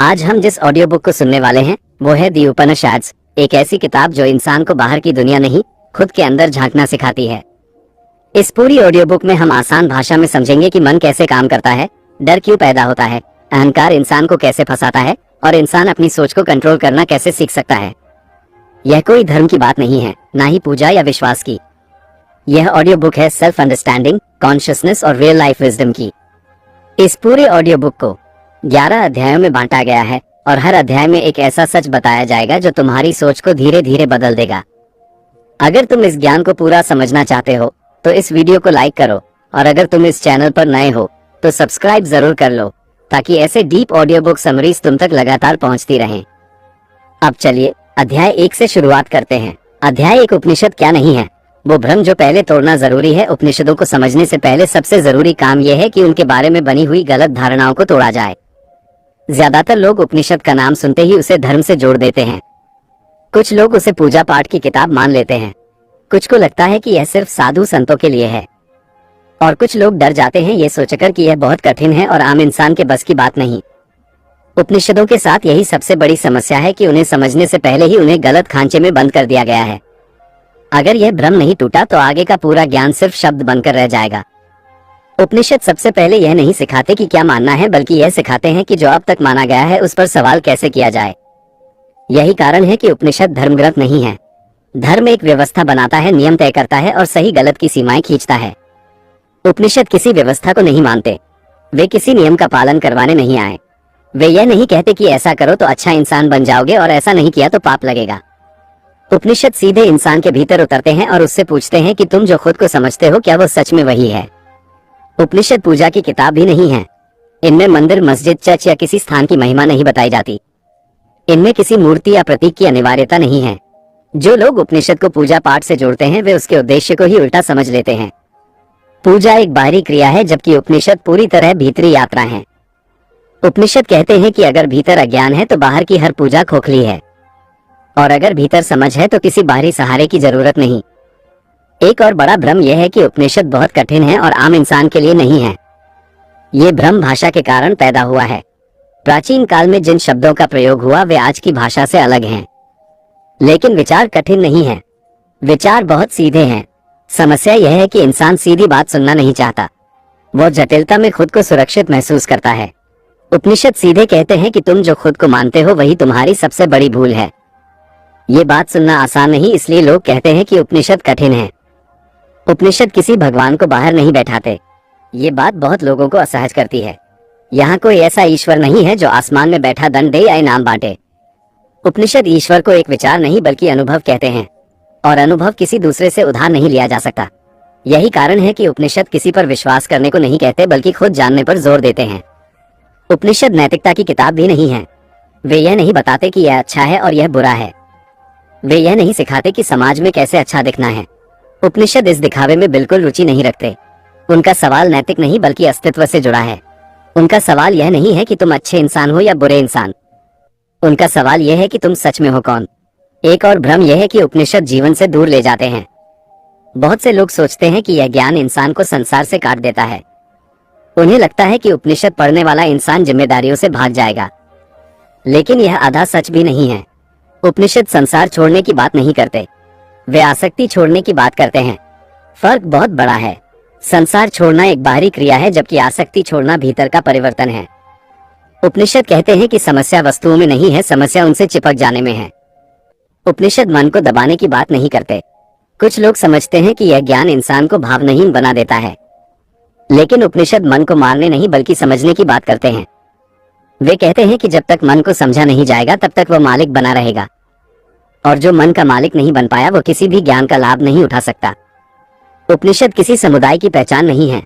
आज हम जिस ऑडियो बुक को सुनने वाले हैं वो है दी उपनिषद्स, एक ऐसी किताब जो इंसान को बाहर की दुनिया नहीं खुद के अंदर झांकना सिखाती है। इस पूरी ऑडियो बुक में हम आसान भाषा में समझेंगे कि मन कैसे काम करता है, डर क्यों पैदा होता है, अहंकार इंसान को कैसे फंसाता है और इंसान अपनी सोच को कंट्रोल करना कैसे सीख सकता है। यह कोई धर्म की बात नहीं है, ना ही पूजा या विश्वास की। यह ऑडियो बुक है सेल्फ अंडरस्टैंडिंग, कॉन्शियसनेस और रियल लाइफ विजडम की। इस पूरे ऑडियो बुक को 11 अध्यायों में बांटा गया है और हर अध्याय में एक ऐसा सच बताया जाएगा जो तुम्हारी सोच को धीरे धीरे बदल देगा। अगर तुम इस ज्ञान को पूरा समझना चाहते हो तो इस वीडियो को लाइक करो, और अगर तुम इस चैनल पर नए हो तो सब्सक्राइब जरूर कर लो ताकि ऐसे डीप ऑडियो बुक समरीज तुम तक लगातार पहुंचती रहें। अब चलिए अध्याय 1 से शुरुआत करते हैं। अध्याय 1 उपनिषद क्या नहीं है, वो भ्रम जो पहले तोड़ना जरूरी है। उपनिषदों को समझने से पहले सबसे जरूरी काम यह है कि उनके बारे में बनी हुई गलत धारणाओं को तोड़ा जाए। ज्यादातर लोग उपनिषद का नाम सुनते ही उसे धर्म से जोड़ देते हैं। कुछ लोग उसे पूजा पाठ की किताब मान लेते हैं, कुछ को लगता है कि यह सिर्फ साधु संतों के लिए है, और कुछ लोग डर जाते हैं ये सोचकर कि यह बहुत कठिन है और आम इंसान के बस की बात नहीं। उपनिषदों के साथ यही सबसे बड़ी समस्या है कि उन्हें समझने से पहले ही उन्हें गलत खांचे में बंद कर दिया गया है। अगर यह भ्रम नहीं टूटा तो आगे का पूरा ज्ञान सिर्फ शब्द बनकर रह जाएगा। उपनिषद सबसे पहले यह नहीं सिखाते कि क्या मानना है, बल्कि यह सिखाते हैं कि जो अब तक माना गया है उस पर सवाल कैसे किया जाए। यही कारण है कि उपनिषद धर्म ग्रंथ नहीं है। धर्म एक व्यवस्था बनाता है, नियम तय करता है और सही गलत की सीमाएं खींचता है। उपनिषद किसी व्यवस्था को नहीं मानते, वे किसी नियम का पालन करवाने नहीं आए। वे यह नहीं कहते कि ऐसा करो तो अच्छा इंसान बन जाओगे और ऐसा नहीं किया तो पाप लगेगा। उपनिषद सीधे इंसान के भीतर उतरते हैं और उससे पूछते हैं कि तुम जो खुद को समझते हो क्या वो सच में वही है। उपनिषद पूजा की किताब भी नहीं है। इनमें मंदिर, मस्जिद, चर्च या किसी स्थान की महिमा नहीं बताई जाती। इनमें किसी मूर्ति या प्रतीक की अनिवार्यता नहीं है। जो लोग उपनिषद को पूजा पाठ से जोड़ते हैं वे उसके उद्देश्य को ही उल्टा समझ लेते हैं। पूजा एक बाहरी क्रिया है जबकि उपनिषद पूरी तरह भीतरी यात्रा है। उपनिषद कहते हैं कि अगर भीतर अज्ञान है तो बाहर की हर पूजा खोखली है, और अगर भीतर समझ है तो किसी बाहरी सहारे की जरूरत नहीं। एक और बड़ा भ्रम यह है कि उपनिषद बहुत कठिन है और आम इंसान के लिए नहीं है। ये भ्रम भाषा के कारण पैदा हुआ है। प्राचीन काल में जिन शब्दों का प्रयोग हुआ वे आज की भाषा से अलग हैं, लेकिन विचार कठिन नहीं है। विचार बहुत सीधे हैं। समस्या यह है कि इंसान सीधी बात सुनना नहीं चाहता, वो जटिलता में खुद को सुरक्षित महसूस करता है। उपनिषद सीधे कहते हैं कि तुम जो खुद को मानते हो वही तुम्हारी सबसे बड़ी भूल है। ये बात सुनना आसान नहीं, इसलिए लोग कहते हैं कि उपनिषद कठिन है। उपनिषद किसी भगवान को बाहर नहीं बैठाते। ये बात बहुत लोगों को असहज करती है। यहाँ कोई ऐसा ईश्वर नहीं है जो आसमान में बैठा दंड दे या इनाम बांटे। उपनिषद ईश्वर को एक विचार नहीं बल्कि अनुभव कहते हैं, और अनुभव किसी दूसरे से उधार नहीं लिया जा सकता। यही कारण है कि उपनिषद किसी पर विश्वास करने को नहीं कहते बल्कि खुद जानने पर जोर देते हैं। उपनिषद नैतिकता की किताब भी नहीं है। वे यह नहीं बताते कि यह अच्छा है और यह बुरा है। वे यह नहीं सिखाते कि समाज में कैसे अच्छा दिखना है। उपनिषद इस दिखावे में बिल्कुल रुचि नहीं रखते। उनका सवाल नैतिक नहीं बल्कि अस्तित्व से जुड़ा है। उनका सवाल यह नहीं है कि तुम अच्छे इंसान हो या बुरे इंसान। उनका सवाल यह है कि तुम सच में हो कौन। एक और भ्रम यह है कि उपनिषद जीवन से दूर ले जाते हैं। बहुत से लोग सोचते हैं कि यह ज्ञान इंसान को संसार से काट देता है। उन्हें लगता है कि उपनिषद पढ़ने वाला इंसान जिम्मेदारियों से भाग जाएगा, लेकिन यह आधा सच भी नहीं है। उपनिषद संसार छोड़ने की बात नहीं करते, वे आसक्ति छोड़ने की बात करते हैं। फर्क बहुत बड़ा है। संसार छोड़ना एक बाहरी क्रिया है जबकि आसक्ति छोड़ना भीतर का परिवर्तन है। उपनिषद कहते हैं कि समस्या वस्तुओं में नहीं है, समस्या उनसे चिपक जाने में है। उपनिषद मन को दबाने की बात नहीं करते। कुछ लोग समझते हैं कि यह ज्ञान इंसान को भावनाहीन बना देता है, लेकिन उपनिषद मन को मारने नहीं बल्कि समझने की बात करते हैं। वे कहते हैं कि जब तक मन को समझा नहीं जाएगा तब तक वह मालिक बना रहेगा, और जो मन का मालिक नहीं बन पाया वो किसी भी ज्ञान का लाभ नहीं उठा सकता। उपनिषद किसी समुदाय की पहचान नहीं है।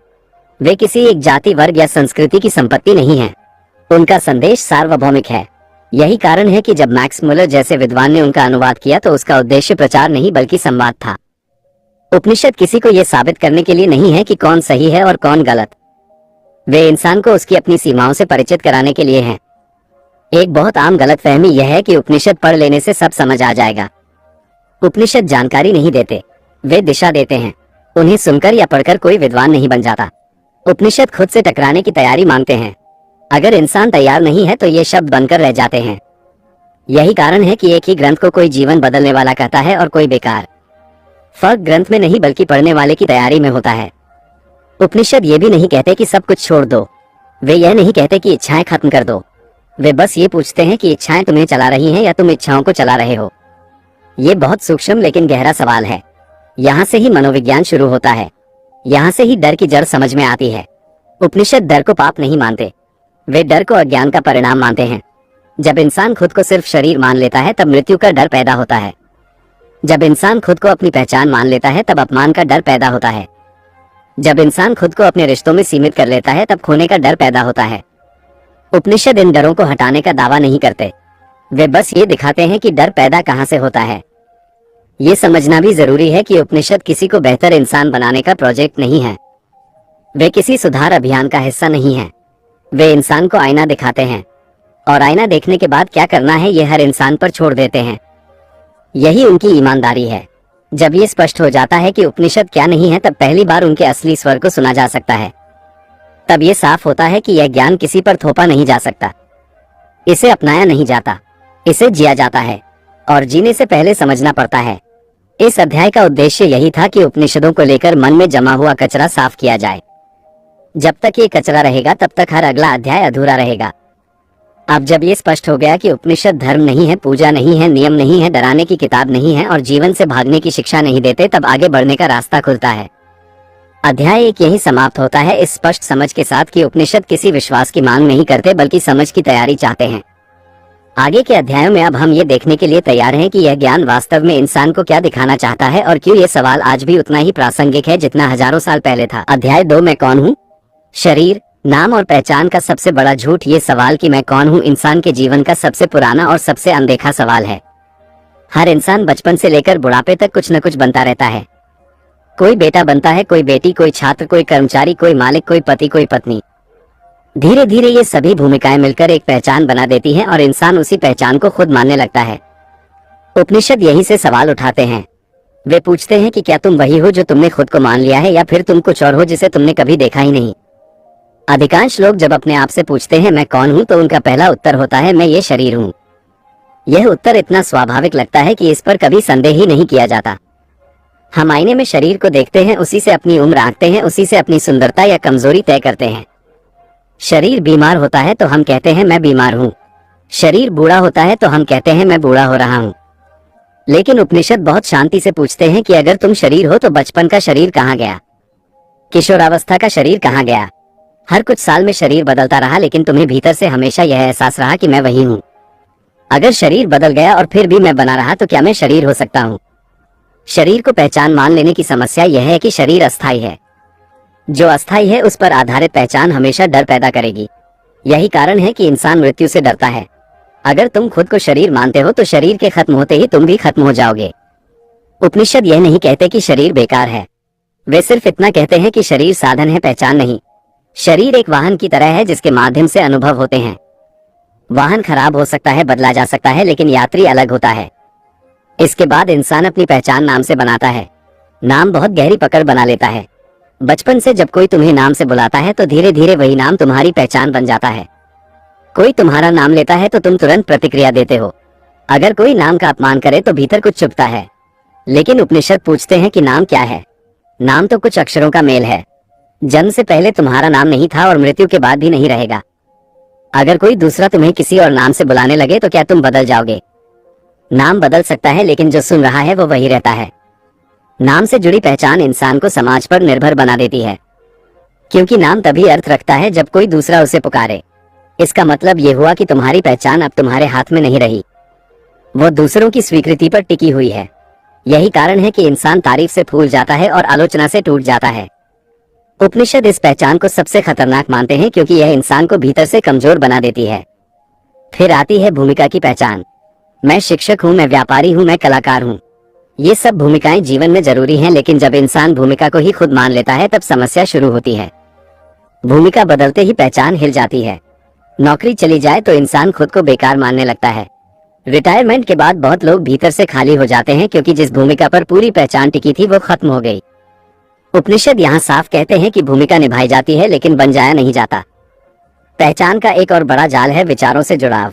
वे किसी एक जाति, वर्ग या संस्कृति की संपत्ति नहीं है। उनका संदेश सार्वभौमिक है। यही कारण है कि जब मैक्स मुलर जैसे विद्वान ने उनका अनुवाद किया तो उसका उद्देश्य प्रचार नहीं बल्कि संवाद था। उपनिषद किसी को यह साबित करने के लिए नहीं है कि कौन सही है और कौन गलत। वे इंसान को उसकी अपनी सीमाओं से परिचित कराने के लिए हैं। एक बहुत आम गलतफहमी यह है कि उपनिषद पढ़ लेने से सब समझ आ जाएगा। उपनिषद जानकारी नहीं देते, वे दिशा देते हैं। उन्हें सुनकर या पढ़कर कोई विद्वान नहीं बन जाता। उपनिषद खुद से टकराने की तैयारी मांगते हैं। अगर इंसान तैयार नहीं है तो ये शब्द बनकर रह जाते हैं। यही कारण है कि एक ही ग्रंथ को कोई जीवन बदलने वाला कहता है और कोई बेकार। फर्क ग्रंथ में नहीं बल्कि पढ़ने वाले की तैयारी में होता है। उपनिषद ये भी नहीं कहते कि सब कुछ छोड़ दो। वे यह नहीं कहते कि इच्छाएं खत्म कर दो। वे बस ये पूछते हैं कि इच्छाएं तुम्हें चला रही हैं या तुम इच्छाओं को चला रहे हो। ये बहुत सूक्ष्म लेकिन गहरा सवाल है। यहाँ से ही मनोविज्ञान शुरू होता है। यहाँ से ही डर की जड़ समझ में आती है। उपनिषद डर को पाप नहीं मानते, वे डर को अज्ञान का परिणाम मानते हैं। जब इंसान खुद को सिर्फ शरीर मान लेता है तब मृत्यु का डर पैदा होता है। जब इंसान खुद को अपनी पहचान मान लेता है तब अपमान का डर पैदा होता है। जब इंसान खुद को अपने रिश्तों में सीमित कर लेता है तब खोने का डर पैदा होता है। उपनिषद इन डरों को हटाने का दावा नहीं करते, वे बस ये दिखाते हैं कि डर पैदा कहाँ से होता है। ये समझना भी जरूरी है कि उपनिषद किसी को बेहतर इंसान बनाने का प्रोजेक्ट नहीं है। वे किसी सुधार अभियान का हिस्सा नहीं है। वे इंसान को आईना दिखाते हैं और आईना देखने के बाद क्या करना है ये हर इंसान पर छोड़ देते हैं। यही उनकी ईमानदारी है। जब ये स्पष्ट हो जाता है कि उपनिषद क्या नहीं है तब पहली बार उनके असली स्वर को सुना जा सकता है। तब ये साफ होता है कि यह ज्ञान किसी पर थोपा नहीं जा सकता, इसे अपनाया नहीं जाता, इसे जिया जाता है और जीने से पहले समझना पड़ता है। इस अध्याय का उद्देश्य यही था कि उपनिषदों को लेकर मन में जमा हुआ कचरा साफ किया जाए। जब तक ये कचरा रहेगा तब तक हर अगला अध्याय अधूरा रहेगा। अब जब ये स्पष्ट हो गया कि उपनिषद धर्म नहीं है, पूजा नहीं है, नियम नहीं है, डराने की किताब नहीं है और जीवन से भागने की शिक्षा नहीं देते, तब आगे बढ़ने का रास्ता खुलता है। अध्याय 1 यही समाप्त होता है इस स्पष्ट समझ के साथ कि उपनिषद किसी विश्वास की मांग नहीं करते बल्कि समझ की तैयारी चाहते हैं। आगे के अध्यायों में अब हम ये देखने के लिए तैयार हैं कि यह ज्ञान वास्तव में इंसान को क्या दिखाना चाहता है और क्यों ये सवाल आज भी उतना ही प्रासंगिक है जितना हजारों साल पहले था। अध्याय 2 मैं कौन हूँ? शरीर, नाम और पहचान का सबसे बड़ा झूठ। ये सवाल कि मैं कौन हूँ इंसान के जीवन का सबसे पुराना और सबसे अनदेखा सवाल है। हर इंसान बचपन से लेकर बुढ़ापे तक कुछ न कुछ बनता रहता है। कोई बेटा बनता है, कोई बेटी, कोई छात्र, कोई कर्मचारी, कोई मालिक, कोई पति, कोई पत्नी। धीरे धीरे ये सभी भूमिकाएं मिलकर एक पहचान बना देती हैं और इंसान उसी पहचान को खुद मानने लगता है। उपनिषद यही से सवाल उठाते हैं। वे पूछते हैं कि क्या तुम वही हो जो तुमने खुद को मान लिया है या फिर तुम कुछ और हो जिसे तुमने कभी देखा ही नहीं। अधिकांश लोग जब अपने आप से पूछते हैं मैं कौन हूं तो उनका पहला उत्तर होता है मैं ये शरीर हूं। यह उत्तर इतना स्वाभाविक लगता है कि इस पर कभी संदेह ही नहीं किया जाता। हम आईने में शरीर को देखते हैं, उसी से अपनी उम्र आंकते हैं, उसी से अपनी सुंदरता या कमजोरी तय करते हैं। शरीर बीमार होता है तो हम कहते हैं मैं बीमार हूँ। शरीर बूढ़ा होता है तो हम कहते हैं मैं बूढ़ा हो रहा हूँ। लेकिन उपनिषद बहुत शांति से पूछते हैं कि अगर तुम शरीर हो तो बचपन का शरीर कहाँ गया? किशोरावस्था का शरीर कहाँ गया? हर कुछ साल में शरीर बदलता रहा लेकिन तुम्हें भीतर से हमेशा यह एहसास रहा कि मैं वही हूँ। अगर शरीर बदल गया और फिर भी मैं बना रहा तो क्या मैं शरीर हो सकता हूँ? शरीर को पहचान मान लेने की समस्या यह है कि शरीर अस्थायी है। जो अस्थायी है उस पर आधारित पहचान हमेशा डर पैदा करेगी। यही कारण है कि इंसान मृत्यु से डरता है। अगर तुम खुद को शरीर मानते हो तो शरीर के खत्म होते ही तुम भी खत्म हो जाओगे। उपनिषद यह नहीं कहते कि शरीर बेकार है, वे सिर्फ इतना कहते हैं कि शरीर साधन है, पहचान नहीं। शरीर एक वाहन की तरह है जिसके माध्यम से अनुभव होते हैं। वाहन खराब हो सकता है, बदला जा सकता है, लेकिन यात्री अलग होता है। इसके बाद इंसान अपनी पहचान नाम से बनाता है। नाम बहुत गहरी पकड़ बना लेता है। बचपन से जब कोई तुम्हें नाम से बुलाता है तो धीरे धीरे वही नाम तुम्हारी पहचान बन जाता है। कोई तुम्हारा नाम लेता है तो तुम तुरंत प्रतिक्रिया देते हो। अगर कोई नाम का अपमान करे तो भीतर कुछ चुभता है। लेकिन उपनिषद पूछते हैं कि नाम क्या है? नाम तो कुछ अक्षरों का मेल है। जन्म से पहले तुम्हारा नाम नहीं था और मृत्यु के बाद भी नहीं रहेगा। अगर कोई दूसरा तुम्हें किसी और नाम से बुलाने लगे तो क्या तुम बदल जाओगे? नाम बदल सकता है लेकिन जो सुन रहा है वो वही रहता है। नाम से जुड़ी पहचान इंसान को समाज पर निर्भर बना देती है, क्योंकि नाम तभी अर्थ रखता है जब कोई दूसरा उसे पुकारे। इसका मतलब ये हुआ कि तुम्हारी पहचान अब तुम्हारे हाथ में नहीं रही, वो दूसरों की स्वीकृति पर टिकी हुई है। यही कारण है कि इंसान तारीफ से फूल जाता है और आलोचना से टूट जाता है। उपनिषद इस पहचान को सबसे खतरनाक मानते हैं क्योंकि यह इंसान को भीतर से कमजोर बना देती है। फिर आती है भूमिका की पहचान। मैं शिक्षक हूँ, मैं व्यापारी हूँ, मैं कलाकार हूँ। ये सब भूमिकाएं जीवन में जरूरी हैं, लेकिन जब इंसान भूमिका को ही खुद मान लेता है तब समस्या शुरू होती है। भूमिका बदलते ही पहचान हिल जाती है। नौकरी चली जाए तो इंसान खुद को बेकार मानने लगता है। रिटायरमेंट के बाद बहुत लोग भीतर से खाली हो जाते हैं क्योंकि जिस भूमिका पर पूरी पहचान टिकी थी वो खत्म हो गई। उपनिषद यहाँ साफ कहते हैं कि भूमिका निभाई जाती है लेकिन बन जाया नहीं जाता। पहचान का एक और बड़ा जाल है विचारों से जुड़ाव।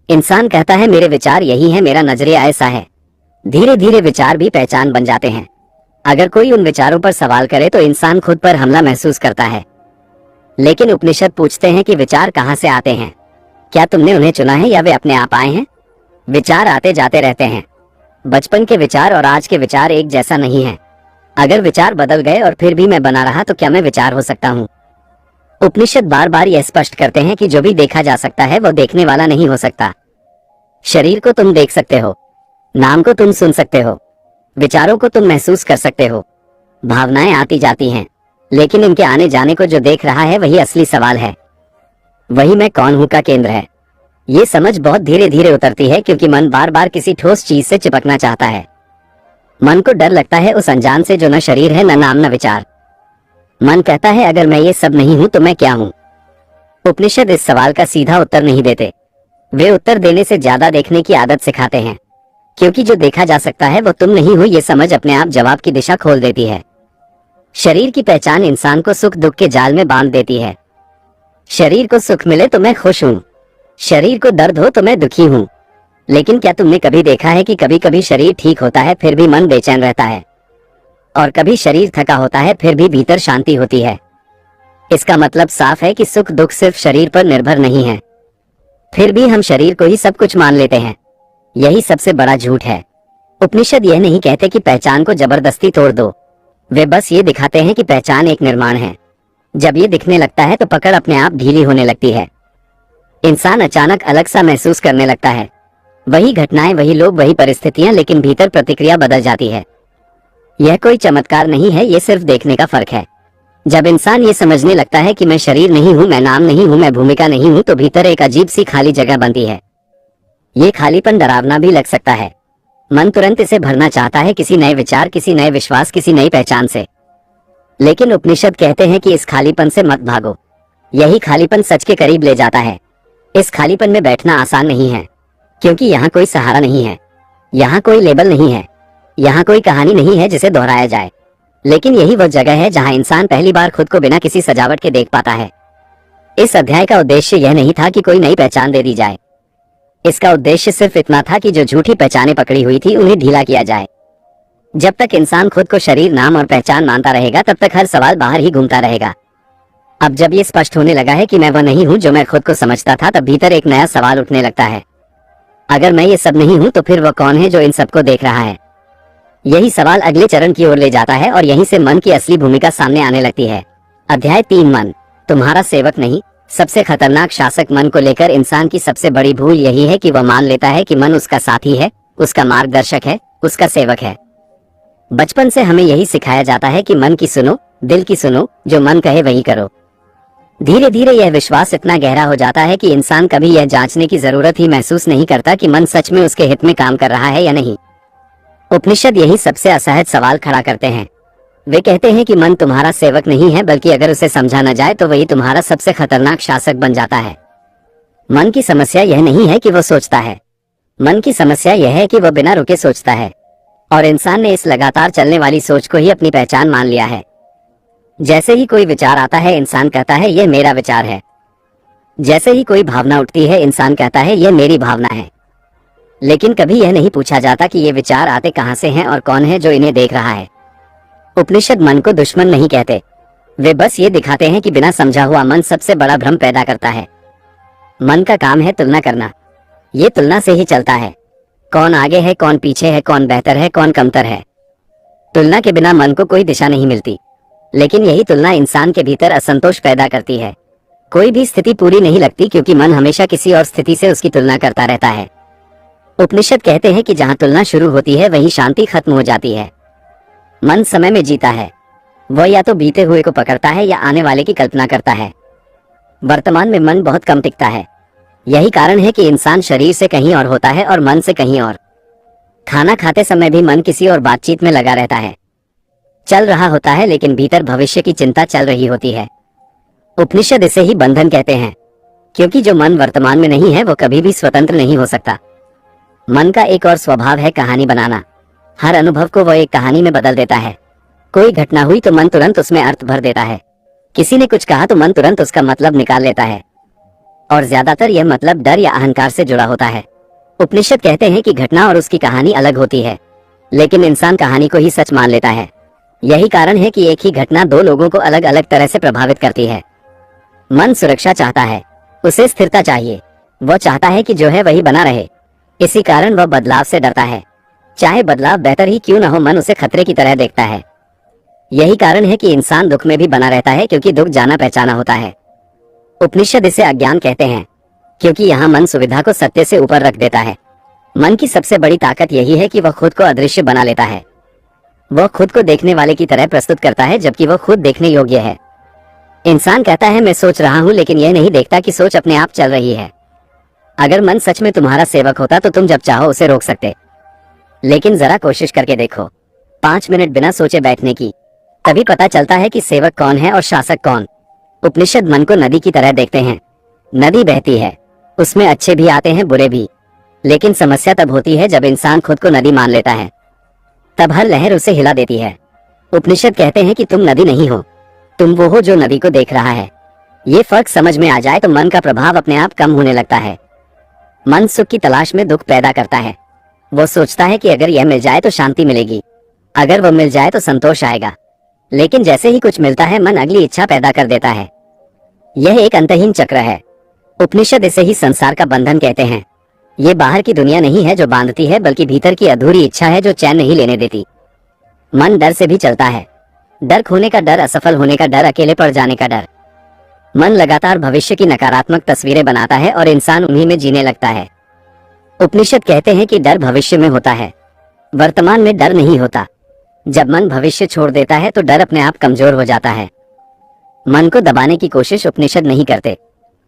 इंसान कहता है मेरे विचार यही है, मेरा नजरिया ऐसा है। धीरे धीरे विचार भी पहचान बन जाते हैं। अगर कोई उन विचारों पर सवाल करे तो इंसान खुद पर हमला महसूस करता है। लेकिन उपनिषद पूछते हैं कि विचार कहाँ से आते हैं? क्या तुमने उन्हें चुना है या वे अपने आप आए हैं? विचार आते जाते रहते हैं। बचपन के विचार और आज के विचार एक जैसा नहीं है। अगर विचार बदल गए और फिर भी मैं बना रहा तो क्या मैं विचार हो सकता हूँ? उपनिषद बार बार यह स्पष्ट करते हैं कि जो भी देखा जा सकता है वो देखने वाला नहीं हो सकता। शरीर को तुम देख सकते हो, नाम को तुम सुन सकते हो, विचारों को तुम महसूस कर सकते हो। भावनाएं आती जाती हैं, लेकिन इनके आने जाने को जो देख रहा है वही असली सवाल है। वही मैं कौन हूं का केंद्र है। ये समझ बहुत धीरे धीरे उतरती है क्योंकि मन बार बार किसी ठोस चीज से चिपकना चाहता है। मन को डर लगता है उस अनजान से जो न शरीर है, न नाम, न विचार। मन कहता है अगर मैं ये सब नहीं हूं तो मैं क्या हूं? उपनिषद इस सवाल का सीधा उत्तर नहीं देते। वे उत्तर देने से ज्यादा देखने की आदत सिखाते हैं, क्योंकि जो देखा जा सकता है वो तुम नहीं हो, ये समझ अपने आप जवाब की दिशा खोल देती है। शरीर की पहचान इंसान को सुख दुख के जाल में बांध देती है। शरीर को सुख मिले तो मैं खुश हूं, शरीर को दर्द हो तो मैं दुखी हूं। लेकिन क्या तुमने कभी देखा है कि कभी कभी शरीर ठीक होता है फिर भी मन बेचैन रहता है, और कभी शरीर थका होता है फिर भी भीतर शांति होती है? इसका मतलब साफ है कि सुख दुख सिर्फ शरीर पर निर्भर नहीं है। फिर भी हम शरीर को ही सब कुछ मान लेते हैं। यही सबसे बड़ा झूठ है। उपनिषद यह नहीं कहते कि पहचान को जबरदस्ती तोड़ दो। वे बस ये दिखाते हैं कि पहचान एक निर्माण है। जब ये दिखने लगता है तो पकड़ अपने आप ढीली होने लगती है। इंसान अचानक अलग सा महसूस करने लगता है। वही घटनाएं, वही लोग, वही परिस्थितियां, लेकिन भीतर प्रतिक्रिया बदल जाती है। यह कोई चमत्कार नहीं है, ये सिर्फ देखने का फर्क है। जब इंसान ये समझने लगता है कि मैं शरीर नहीं हूं, मैं नाम नहीं हूं, मैं भूमिका नहीं हूं, तो भीतर एक अजीब सी खाली जगह बनती है। ये खालीपन डरावना भी लग सकता है। मन तुरंत इसे भरना चाहता है किसी नए विचार, किसी नए विश्वास, किसी नई पहचान से। लेकिन उपनिषद कहते हैं कि इस खालीपन से मत भागो। यही खालीपन सच के करीब ले जाता है। इस खालीपन में बैठना आसान नहीं है, क्योंकि यहाँ कोई सहारा नहीं है, यहाँ कोई लेबल नहीं है, यहाँ कोई कहानी नहीं है जिसे दोहराया जाए। लेकिन यही वो जगह है जहाँ इंसान पहली बार खुद को बिना किसी सजावट के देख पाता है। इस अध्याय का उद्देश्य यह नहीं था कि कोई नई पहचान दे दी जाए। इसका उद्देश्य सिर्फ इतना था कि जो झूठी पहचानें पकड़ी हुई थी उन्हें ढीला किया जाए। जब तक इंसान खुद को शरीर, नाम और पहचान मानता रहेगा तब तक हर सवाल बाहर ही घूमता रहेगा। अब जब ये स्पष्ट होने लगा है कि मैं वह नहीं हूं जो मैं खुद को समझता था, तब भीतर एक नया सवाल उठने लगता है। अगर मैं ये सब नहीं हूं तो फिर वह कौन है जो इन सबको देख रहा है? यही सवाल अगले चरण की ओर ले जाता है और यहीं से मन की असली भूमिका सामने आने लगती है। अध्याय 3, मन तुम्हारा सेवक नहीं, सबसे खतरनाक शासक। मन को लेकर इंसान की सबसे बड़ी भूल यही है कि वह मान लेता है कि मन उसका साथी है, उसका मार्गदर्शक है, उसका सेवक है। बचपन से हमें यही सिखाया जाता है कि मन की सुनो, दिल की सुनो, जो मन कहे वही करो। धीरे धीरे यह विश्वास इतना गहरा हो जाता है कि इंसान कभी यह जांचने की जरूरत ही महसूस नहीं करता कि मन सच में उसके हित में काम कर रहा है या नहीं। उपनिषद यही सबसे असहज सवाल खड़ा करते हैं। वे कहते हैं कि मन तुम्हारा सेवक नहीं है, बल्कि अगर उसे समझा न जाए तो वही तुम्हारा सबसे खतरनाक शासक बन जाता है। मन की समस्या यह नहीं है कि वह सोचता है, मन की समस्या यह है कि वह बिना रुके सोचता है। और इंसान ने इस लगातार चलने वाली सोच को ही अपनी पहचान मान लिया है। जैसे ही कोई विचार आता है, इंसान कहता है यह मेरा विचार है। जैसे ही कोई भावना उठती है, इंसान कहता है यह मेरी भावना है। लेकिन कभी यह नहीं पूछा जाता कि ये विचार आते कहां से हैं और कौन है जो इन्हें देख रहा है। उपनिषद मन को दुश्मन नहीं कहते। वे बस ये दिखाते हैं कि बिना समझा हुआ मन सबसे बड़ा भ्रम पैदा करता है। मन का काम है तुलना करना। ये तुलना से ही चलता है। कौन आगे है, कौन पीछे है, कौन बेहतर है, कौन कमतर है। तुलना के बिना मन को कोई दिशा नहीं मिलती। लेकिन यही तुलना इंसान के भीतर असंतोष पैदा करती है। कोई भी स्थिति पूरी नहीं लगती क्योंकि मन हमेशा किसी और स्थिति से उसकी तुलना करता रहता है। उपनिषद कहते हैं कि जहां तुलना शुरू होती है वहीं शांति खत्म हो जाती है। मन समय में जीता है। वह या तो बीते हुए को पकड़ता है या आने वाले की कल्पना करता है। वर्तमान में मन बहुत कम टिकता है। यही कारण है कि इंसान शरीर से कहीं और होता है और मन से कहीं और। खाना खाते समय भी मन किसी और बातचीत में लगा रहता है। चल रहा होता है लेकिन भीतर भविष्य की चिंता चल रही होती है। उपनिषद इसे ही बंधन कहते हैं, क्योंकि जो मन वर्तमान में नहीं है वो कभी भी स्वतंत्र नहीं हो सकता। मन का एक और स्वभाव है कहानी बनाना। हर अनुभव को वह एक कहानी में बदल देता है। कोई घटना हुई तो मन तुरंत उसमें अर्थ भर देता है। किसी ने कुछ कहा तो मन तुरंत उसका मतलब निकाल लेता है। और ज्यादातर यह मतलब डर या अहंकार से जुड़ा होता है। उपनिषद कहते हैं कि घटना और उसकी कहानी अलग होती है, लेकिन इंसान कहानी को ही सच मान लेता है। यही कारण है कि एक ही घटना दो लोगों को अलग अलग तरह से प्रभावित करती है। मन सुरक्षा चाहता है, उसे स्थिरता चाहिए। वह चाहता है कि जो है वही बना रहे। इसी कारण वह बदलाव से डरता है। चाहे बदलाव बेहतर ही क्यों न हो, मन उसे खतरे की तरह देखता है। यही कारण है कि इंसान दुख में भी बना रहता है, क्योंकि दुख जाना पहचाना होता है। उपनिषद इसे अज्ञान कहते हैं, क्योंकि यहाँ मन सुविधा को सत्य से ऊपर रख देता है। मन की सबसे बड़ी ताकत यही है कि वह खुद को अदृश्य बना लेता है। वह खुद को देखने वाले की तरह प्रस्तुत करता है, जबकि वह खुद देखने योग्य है। इंसान कहता है मैं सोच रहा हूँ, लेकिन यह नहीं देखता कि सोच अपने आप चल रही है। अगर मन सच में तुम्हारा सेवक होता तो तुम जब चाहो उसे रोक सकते। लेकिन जरा कोशिश करके देखो 5 मिनट बिना सोचे बैठने की, तभी पता चलता है कि सेवक कौन है और शासक कौन। उपनिषद मन को नदी की तरह देखते हैं। नदी बहती है, उसमें अच्छे भी आते हैं, बुरे भी। लेकिन समस्या तब होती है जब इंसान खुद को नदी मान लेता है, तब हर लहर उसे हिला देती है। उपनिषद कहते हैं कि तुम नदी नहीं हो, तुम वो हो जो नदी को देख रहा है। ये फर्क समझ में आ जाए तो मन का प्रभाव अपने आप कम होने लगता है। मन सुख की तलाश में दुख पैदा करता है। वो सोचता है कि अगर यह मिल जाए तो शांति मिलेगी, अगर वो मिल जाए तो संतोष आएगा। लेकिन जैसे ही कुछ मिलता है, मन अगली इच्छा पैदा कर देता है। यह एक अंतहीन चक्र है। उपनिषद इसे ही संसार का बंधन कहते हैं। ये बाहर की दुनिया नहीं है जो बांधती है, बल्कि भीतर की अधूरी इच्छा है जो चैन नहीं लेने देती। मन डर से भी चलता है। डर खोने का डर, असफल होने का डर, अकेले पड़ जाने का डर। मन लगातार भविष्य की नकारात्मक तस्वीरें बनाता है और इंसान उन्हीं में जीने लगता है। उपनिषद कहते हैं कि डर भविष्य में होता है, वर्तमान में डर नहीं होता। जब मन भविष्य छोड़ देता है तो डर अपने आप कमजोर हो जाता है। मन को दबाने की कोशिश उपनिषद नहीं करते।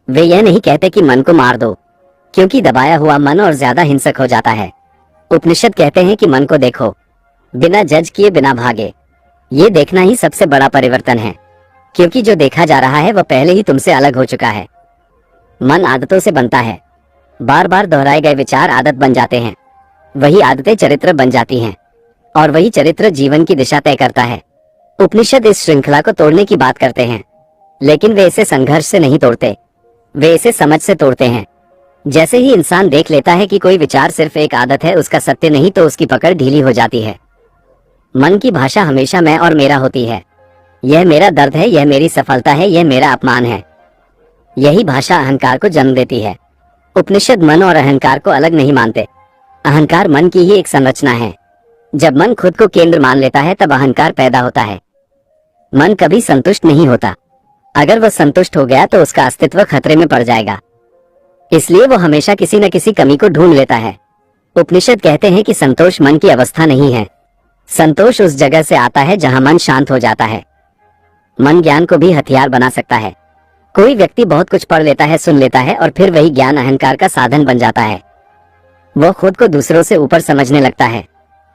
वे यह नहीं कहते कि मन को मार दो, क्योंकि दबाया हुआ मन और ज्यादा हिंसक हो जाता है। उपनिषद कहते हैं कि मन को देखो, बिना जज किए, बिना भागे। ये देखना ही सबसे बड़ा परिवर्तन है, क्योंकि जो देखा जा रहा है वह पहले ही तुमसे अलग हो चुका है। मन आदतों से बनता है। बार बार दोहराए गए विचार आदत बन जाते हैं। वही आदतें चरित्र बन जाती हैं, और वही चरित्र जीवन की दिशा तय करता है। उपनिषद इस श्रृंखला को तोड़ने की बात करते हैं, लेकिन वे इसे संघर्ष से नहीं तोड़ते, वे इसे समझ से तोड़ते हैं। जैसे ही इंसान देख लेता है कि कोई विचार सिर्फ एक आदत है, उसका सत्य नहीं, तो उसकी पकड़ ढीली हो जाती है। मन की भाषा हमेशा मैं और मेरा होती है। यह मेरा दर्द है, यह मेरी सफलता है, यह मेरा अपमान है। यही भाषा अहंकार को जन्म देती है। उपनिषद मन और अहंकार को अलग नहीं मानते। अहंकार मन की ही एक संरचना है। जब मन खुद को केंद्र मान लेता है तब अहंकार पैदा होता है। मन कभी संतुष्ट नहीं होता। अगर वह संतुष्ट हो गया तो उसका अस्तित्व खतरे में पड़ जाएगा। इसलिए वो हमेशा किसी न किसी कमी को ढूंढ लेता है। उपनिषद कहते हैं कि संतोष मन की अवस्था नहीं है। संतोष उस जगह से आता है जहां मन शांत हो जाता है। मन ज्ञान को भी हथियार बना सकता है। कोई व्यक्ति बहुत कुछ पढ़ लेता है, सुन लेता है, और फिर वही ज्ञान अहंकार का साधन बन जाता है। वह खुद को दूसरों से ऊपर समझने लगता है।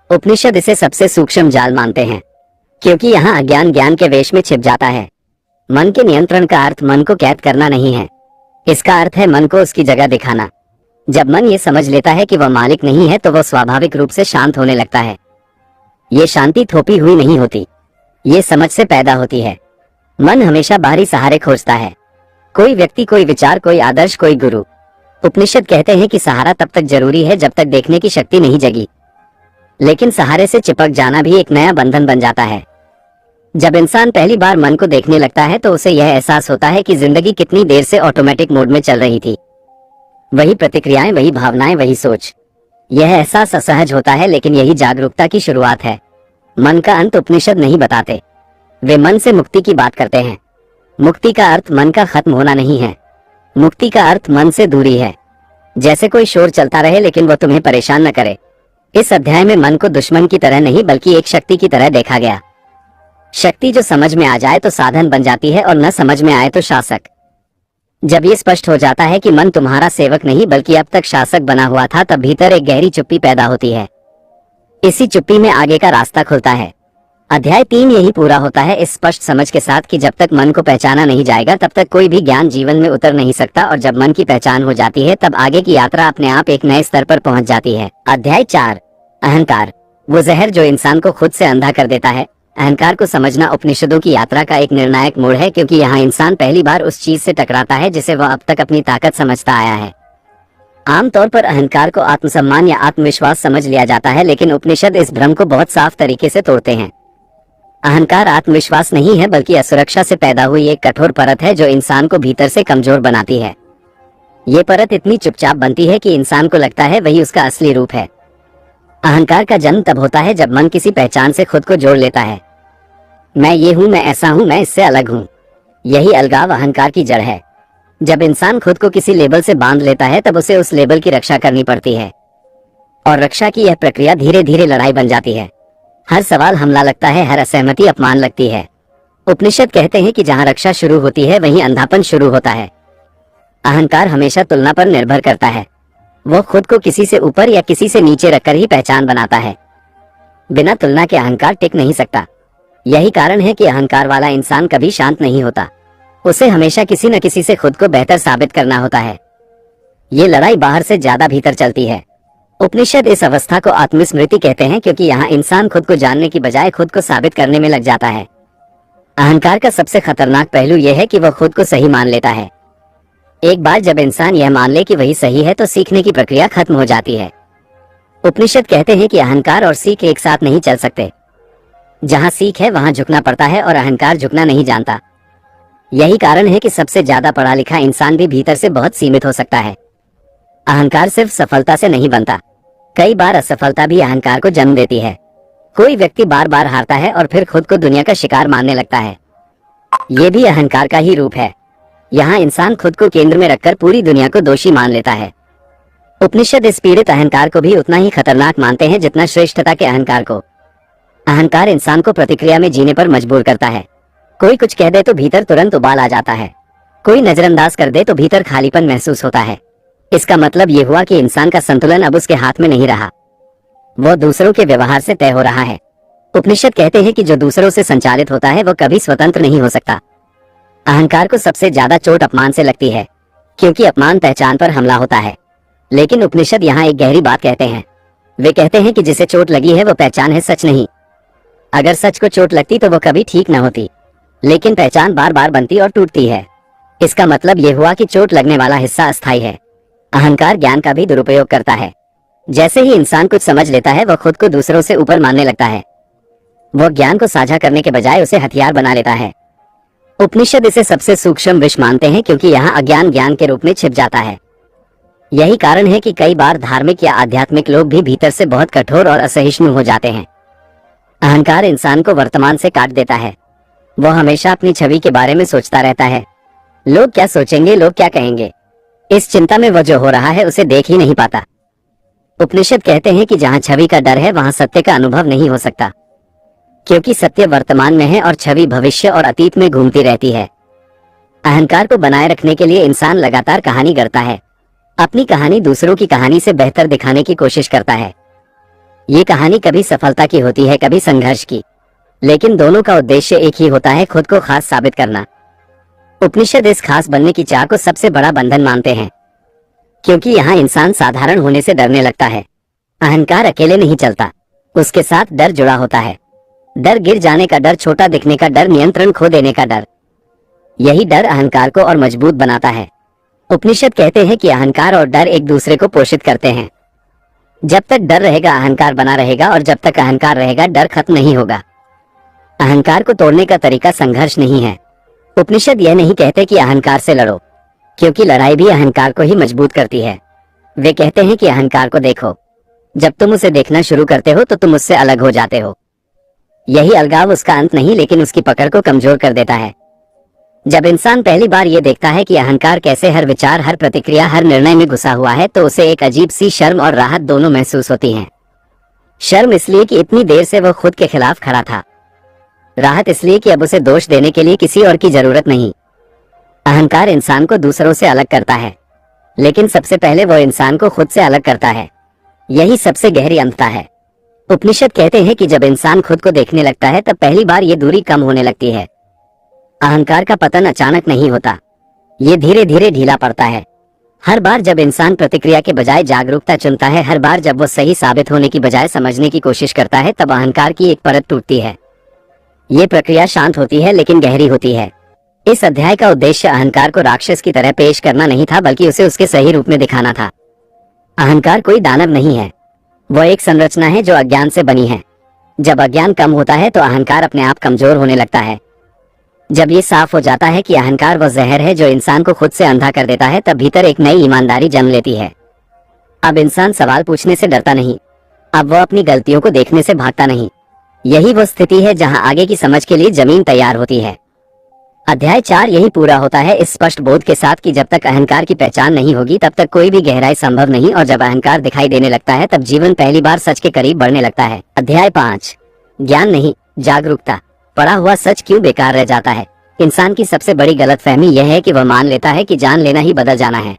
उपनिषद इसे सबसे सूक्ष्म जाल मानते हैं, क्योंकि यहाँ अज्ञान ज्ञान के वेश में छिप जाता है। मन के नियंत्रण का अर्थ मन को कैद करना नहीं है, इसका अर्थ है मन को उसकी जगह दिखाना। जब मन ये समझ लेता है कि वह मालिक नहीं है, तो वह स्वाभाविक रूप से शांत होने लगता है। ये शांति थोपी हुई नहीं होती, ये समझ से पैदा होती है। मन हमेशा बाहरी सहारे खोजता है, कोई व्यक्ति, कोई विचार, कोई आदर्श, कोई गुरु। उपनिषद कहते हैं कि सहारा तब तक जरूरी है जब तक देखने की शक्ति नहीं जगी, लेकिन सहारे से चिपक जाना भी एक नया बंधन बन जाता है। जब इंसान पहली बार मन को देखने लगता है तो उसे यह एहसास होता है कि जिंदगी कितनी देर से ऑटोमेटिक मोड में चल रही थी। वही प्रतिक्रियाएं, वही भावनाएं, वही सोच। यह एहसास असहज होता है, लेकिन यही जागरूकता की शुरुआत है। मन का अंत उपनिषद नहीं बताते, वे मन से मुक्ति की बात करते हैं। मुक्ति का अर्थ मन का खत्म होना नहीं है, मुक्ति का अर्थ मन से दूरी है। जैसे कोई शोर चलता रहे लेकिन वो तुम्हें परेशान न करे। इस अध्याय में मन को दुश्मन की तरह नहीं, बल्कि एक शक्ति की तरह देखा गया। शक्ति जो समझ में आ जाए तो साधन बन जाती है, और न समझ में आए तो शासक। जब ये स्पष्ट हो जाता है कि मन तुम्हारा सेवक नहीं बल्कि अब तक शासक बना हुआ था, तब भीतर एक गहरी चुप्पी पैदा होती है। इसी चुप्पी में आगे का रास्ता खुलता है। अध्याय 3 यही पूरा होता है, इस स्पष्ट समझ के साथ कि जब तक मन को पहचाना नहीं जाएगा तब तक कोई भी ज्ञान जीवन में उतर नहीं सकता, और जब मन की पहचान हो जाती है तब आगे की यात्रा अपने आप एक नए स्तर पर पहुंच जाती है। अध्याय 4 अहंकार, वो जहर जो इंसान को खुद से अंधा कर देता है। अहंकार को समझना उपनिषदों की यात्रा का एक निर्णायक मोड़ है, क्योंकि यहाँ इंसान पहली बार उस चीज से टकराता है जिसे वह अब तक अपनी ताकत समझता आया है। आमतौर पर अहंकार को आत्मसम्मान या आत्मविश्वास समझ लिया जाता है, लेकिन उपनिषद इस भ्रम को बहुत साफ तरीके से तोड़ते हैं। अहंकार आत्मविश्वास नहीं है, बल्कि असुरक्षा से पैदा हुई एक कठोर परत है जो इंसान को भीतर से कमजोर बनाती है। ये परत इतनी चुपचाप बनती है कि इंसान को लगता है वही उसका असली रूप है। अहंकार का जन्म तब होता है जब मन किसी पहचान से खुद को जोड़ लेता है। मैं ये हूँ, मैं ऐसा हूँ, मैं इससे अलग हूँ। यही अलगाव अहंकार की जड़ है। जब इंसान खुद को किसी लेबल से बांध लेता है तब उसे उस लेबल की रक्षा करनी पड़ती है, और रक्षा की यह प्रक्रिया धीरे धीरे लड़ाई बन जाती है। हर सवाल हमला लगता है, हर असहमति अपमान लगती है। उपनिषद कहते हैं कि जहाँ रक्षा शुरू होती है वहीं अंधापन शुरू होता है। अहंकार हमेशा तुलना पर निर्भर करता है। वो खुद को किसी से ऊपर या किसी से नीचे रखकर ही पहचान बनाता है। बिना तुलना के अहंकार टिक नहीं सकता। यही कारण है कि अहंकार वाला इंसान कभी शांत नहीं होता। उसे हमेशा किसी न किसी से खुद को बेहतर साबित करना होता है। ये लड़ाई बाहर से ज्यादा भीतर चलती है। उपनिषद इस अवस्था को आत्मस्मृति कहते हैं, क्योंकि यहाँ इंसान खुद को जानने की बजाय खुद को साबित करने में लग जाता है। अहंकार का सबसे खतरनाक पहलू यह है कि वह खुद को सही मान लेता है। एक बार जब इंसान यह मान ले कि वही सही है तो सीखने की प्रक्रिया खत्म हो जाती है। उपनिषद कहते हैं कि अहंकार और सीख एक साथ नहीं चल सकते। जहाँ सीख है वहाँ झुकना पड़ता है, और अहंकार झुकना नहीं जानता। यही कारण है कि सबसे ज्यादा पढ़ा लिखा इंसान भी भीतर से बहुत सीमित हो सकता है। अहंकार सिर्फ सफलता से नहीं बनता, कई बार असफलता भी अहंकार को जन्म देती है। कोई व्यक्ति बार बार हारता है और फिर खुद को दुनिया का शिकार मानने लगता है। ये भी अहंकार का ही रूप है। यहाँ इंसान खुद को केंद्र में रखकर पूरी दुनिया को दोषी मान लेता है। उपनिषद इस पीड़ित अहंकार को भी उतना ही खतरनाक मानते हैं जितना श्रेष्ठता के अहंकार को। अहंकार इंसान को प्रतिक्रिया में जीने पर मजबूर करता है। कोई कुछ कह दे तो भीतर तुरंत उबाल आ जाता है। कोई नजरअंदाज कर दे तो भीतर खालीपन महसूस होता है। इसका मतलब ये हुआ कि इंसान का संतुलन अब उसके हाथ में नहीं रहा, वो दूसरों के व्यवहार से तय हो रहा है। उपनिषद कहते हैं कि जो दूसरों से संचालित होता है वो कभी स्वतंत्र नहीं हो सकता। अहंकार को सबसे ज्यादा चोट अपमान से लगती है, क्योंकि अपमान पहचान पर हमला होता है। लेकिन उपनिषद यहाँ एक गहरी बात कहते हैं। वे कहते हैं कि जिसे चोट लगी है वो पहचान है, सच नहीं। अगर सच को चोट लगती तो वो कभी ठीक न होती, लेकिन पहचान बार बार बनती और टूटती है। इसका मतलब ये हुआ कि चोट लगने वाला हिस्सा अस्थायी है। अहंकार ज्ञान का भी दुरुपयोग करता है। जैसे ही इंसान कुछ समझ लेता है वह खुद को दूसरों से ऊपर मानने लगता है। वह ज्ञान को साझा करने के बजाय उसे हथियार बना लेता है। उपनिषद इसे सबसे सूक्ष्म विष मानते हैं, क्योंकि यहाँ अज्ञान ज्ञान के रूप में छिप जाता है। यही कारण है कि कई बार धार्मिक या आध्यात्मिक लोग भी भीतर से बहुत कठोर और असहिष्णु हो जाते हैं। अहंकार इंसान को वर्तमान से काट देता है। वह हमेशा अपनी छवि के बारे में सोचता रहता है। लोग क्या सोचेंगे, लोग क्या कहेंगे, इस चिंता में वह जो हो रहा है उसे देख ही नहीं पाता। उपनिषद कहते हैं कि जहाँ छवि का डर है वहाँ सत्य का अनुभव नहीं हो सकता, क्योंकि सत्य वर्तमान में है और छवि भविष्य और अतीत में घूमती रहती है। अहंकार को बनाए रखने के लिए इंसान लगातार कहानी गढ़ता है। अपनी कहानी दूसरों की कहानी से बेहतर दिखाने की कोशिश करता है। ये कहानी कभी सफलता की होती है, कभी संघर्ष की, लेकिन दोनों का उद्देश्य एक ही होता है, खुद को खास साबित करना। उपनिषद इस खास बनने की चाह को सबसे बड़ा बंधन मानते हैं, क्योंकि यहाँ इंसान साधारण होने से डरने लगता है। अहंकार अकेले नहीं चलता, उसके साथ डर जुड़ा होता है। डर गिर जाने का डर, छोटा दिखने का डर, नियंत्रण खो देने का डर। यही डर अहंकार को और मजबूत बनाता है। उपनिषद कहते हैं कि अहंकार और डर एक दूसरे को पोषित करते हैं। जब तक डर रहेगा अहंकार बना रहेगा, और जब तक अहंकार रहेगा डर खत्म नहीं होगा। अहंकार को तोड़ने का तरीका संघर्ष नहीं है। उपनिषद यह नहीं कहते कि अहंकार से लड़ो, क्योंकि लड़ाई भी अहंकार को ही मजबूत करती है। वे कहते हैं कि अहंकार को देखो। जब तुम उसे देखना शुरू करते हो तो तुम उससे अलग हो जाते हो। यही अलगाव उसका अंत नहीं, लेकिन उसकी पकड़ को कमजोर कर देता है। जब इंसान पहली बार ये देखता है कि अहंकार कैसे हर विचार, हर प्रतिक्रिया, हर निर्णय में घुसा हुआ है, तो उसे एक अजीब सी शर्म और राहत दोनों महसूस होती हैं। शर्म इसलिए कि इतनी देर से वह खुद के खिलाफ खड़ा था। राहत इसलिए कि अब उसे दोष देने के लिए किसी और की जरूरत नहीं। अहंकार इंसान को दूसरों से अलग करता है, लेकिन सबसे पहले वो इंसान को खुद से अलग करता है। यही सबसे गहरी अंतता है। उपनिषद कहते हैं कि जब इंसान खुद को देखने लगता है तब पहली बार ये दूरी कम होने लगती है। अहंकार का पतन अचानक नहीं होता, ये धीरे धीरे ढीला पड़ता है। हर बार जब इंसान प्रतिक्रिया के बजाय जागरूकता चुनता है, हर बार जब वो सही साबित होने की बजाय समझने की कोशिश करता है, तब अहंकार की एक परत टूटती है। ये प्रक्रिया शांत होती है लेकिन गहरी होती है। इस अध्याय का उद्देश्य अहंकार को राक्षस की तरह पेश करना नहीं था, बल्कि उसे उसके सही रूप में दिखाना था। अहंकार कोई दानव नहीं है, वह एक संरचना है जो अज्ञान से बनी है। जब अज्ञान कम होता है तो अहंकार अपने आप कमजोर होने लगता है। जब ये साफ हो जाता है कि अहंकार वह जहर है जो इंसान को खुद से अंधा कर देता है, तब भीतर एक नई ईमानदारी जन्म लेती है। अब इंसान सवाल पूछने से डरता नहीं, अब वह अपनी गलतियों को देखने से भागता नहीं। यही वो स्थिति है जहां आगे की समझ के लिए जमीन तैयार होती है। अध्याय 4 यही पूरा होता है इस स्पष्ट बोध के साथ कि जब तक अहंकार की पहचान नहीं होगी तब तक कोई भी गहराई संभव नहीं, और जब अहंकार दिखाई देने लगता है तब जीवन पहली बार सच के करीब बढ़ने लगता है। अध्याय 5 ज्ञान नहीं, जागरूकता। पढ़ा हुआ सच क्यों बेकार रह जाता है? इंसान की सबसे बड़ी गलतफहमी यह है कि वह मान लेता है कि जान लेना ही बदल जाना है।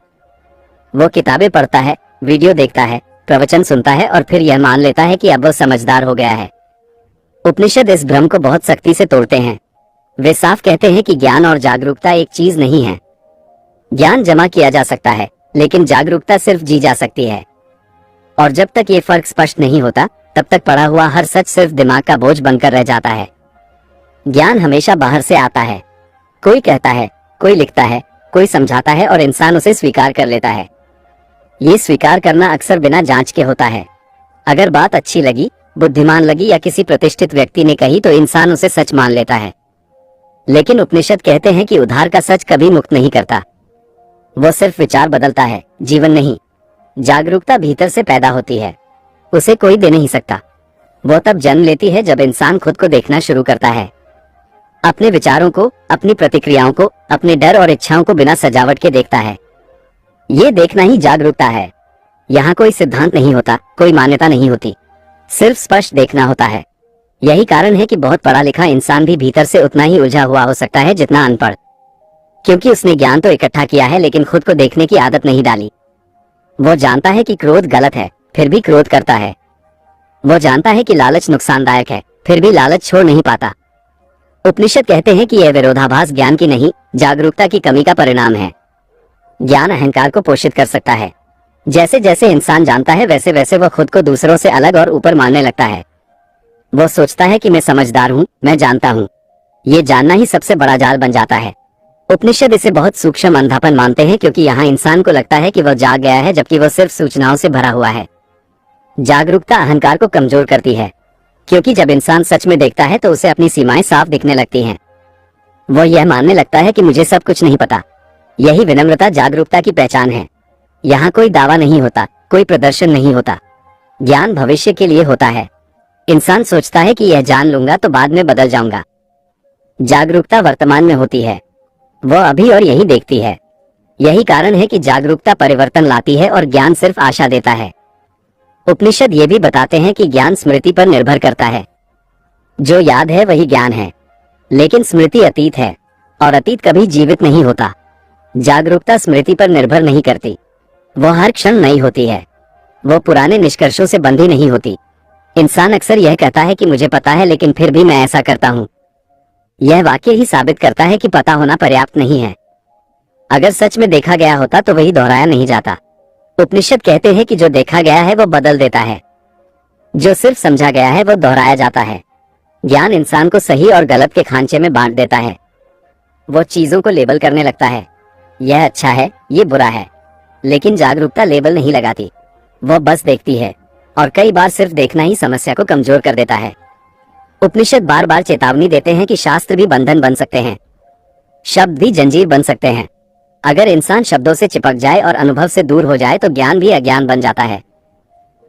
वो किताबें पढ़ता है, वीडियो देखता है, प्रवचन सुनता है और फिर यह मान लेता है कि अब वह समझदार हो गया है। उपनिषद इस भ्रम को बहुत सख्ती से तोड़ते हैं। वे साफ कहते हैं कि ज्ञान और जागरूकता एक चीज नहीं है। ज्ञान जमा किया जा सकता है, लेकिन जागरूकता सिर्फ जी जा सकती है। और जब तक ये फर्क स्पष्ट नहीं होता, तब तक पढ़ा हुआ हर सच सिर्फ दिमाग का बोझ बनकर रह जाता है। ज्ञान हमेशा बाहर से आता है। कोई कहता है, कोई लिखता है, कोई समझाता है और इंसान उसे स्वीकार कर लेता है। ये स्वीकार करना अक्सर बिना जांच के होता है। अगर बात अच्छी लगी, बुद्धिमान लगी या किसी प्रतिष्ठित व्यक्ति ने कही तो इंसान उसे सच मान लेता है। लेकिन उपनिषद कहते हैं कि उधार का सच कभी मुक्त नहीं करता, वो सिर्फ विचार बदलता है, जीवन नहीं। जागरूकता भीतर से पैदा होती है, उसे कोई दे नहीं सकता। वो तब जन्म लेती है जब इंसान खुद को देखना शुरू करता है, अपने विचारों को, अपनी प्रतिक्रियाओं को, अपने डर और इच्छाओं को बिना सजावट के देखता है। ये देखना ही जागरूकता है। यहाँ कोई सिद्धांत नहीं होता, कोई मान्यता नहीं होती, सिर्फ स्पष्ट देखना होता है। यही कारण है कि बहुत पढ़ा लिखा इंसान भी भीतर से उतना ही उलझा हुआ हो सकता है जितना अनपढ़, क्योंकि उसने ज्ञान तो इकट्ठा किया है लेकिन खुद को देखने की आदत नहीं डाली। वो जानता है कि क्रोध गलत है, फिर भी क्रोध करता है। वो जानता है कि लालच नुकसानदायक है, फिर भी लालच छोड़ नहीं पाता। उपनिषद कहते हैं कि यह विरोधाभास ज्ञान की नहीं, जागरूकता की कमी का परिणाम है। ज्ञान अहंकार को पोषित कर सकता है। जैसे जैसे इंसान जानता है वैसे वैसे वह खुद को दूसरों से अलग और ऊपर मानने लगता है। वो सोचता है कि मैं समझदार हूँ, मैं जानता हूँ। ये जानना ही सबसे बड़ा जाल बन जाता है। उपनिषद इसे बहुत सूक्ष्म अंधापन मानते हैं, क्योंकि यहाँ इंसान को लगता है कि वह जाग गया है जबकि वह सिर्फ सूचनाओं से भरा हुआ है। जागरूकता अहंकार को कमजोर करती है, क्योंकि जब इंसान सच में देखता है तो उसे अपनी सीमाएं साफ दिखने लगती हैं। वो यह मानने लगता है कि मुझे सब कुछ नहीं पता। यही विनम्रता जागरूकता की पहचान है। यहाँ कोई दावा नहीं होता, कोई प्रदर्शन नहीं होता। ज्ञान भविष्य के लिए होता है। इंसान सोचता है कि यह जान लूंगा तो बाद में बदल जाऊंगा। जागरूकता वर्तमान में होती है, वह अभी और यही देखती है। यही कारण है कि जागरूकता परिवर्तन लाती है और ज्ञान सिर्फ आशा देता है। उपनिषद ये भी बताते हैं कि ज्ञान स्मृति पर निर्भर करता है। जो याद है वही ज्ञान है, लेकिन स्मृति अतीत है और अतीत कभी जीवित नहीं होता। जागरूकता स्मृति पर निर्भर नहीं करती, वह हर क्षण नई होती है। वह पुराने निष्कर्षों से बंधी नहीं होती। इंसान अक्सर यह कहता है कि मुझे पता है लेकिन फिर भी मैं ऐसा करता हूँ। यह वाक्य ही साबित करता है कि पता होना पर्याप्त नहीं है। अगर सच में देखा गया होता तो वही दोहराया नहीं जाता। उपनिषद कहते हैं कि जो देखा गया है वो बदल देता है, जो सिर्फ समझा गया है वो दोहराया जाता है। ज्ञान इंसान को सही और गलत के खांचे में बांट देता है। वो चीजों को लेबल करने लगता है, यह अच्छा है, ये बुरा है। लेकिन जागरूकता लेबल नहीं लगाती, वह बस देखती है, और कई बार सिर्फ देखना ही समस्या को कमजोर कर देता है। उपनिषद बार बार चेतावनी देते हैं कि शास्त्र भी बंधन बन सकते हैं, शब्द भी जंजीर बन सकते हैं। अगर इंसान शब्दों से चिपक जाए और अनुभव से दूर हो जाए तो ज्ञान भी अज्ञान बन जाता है।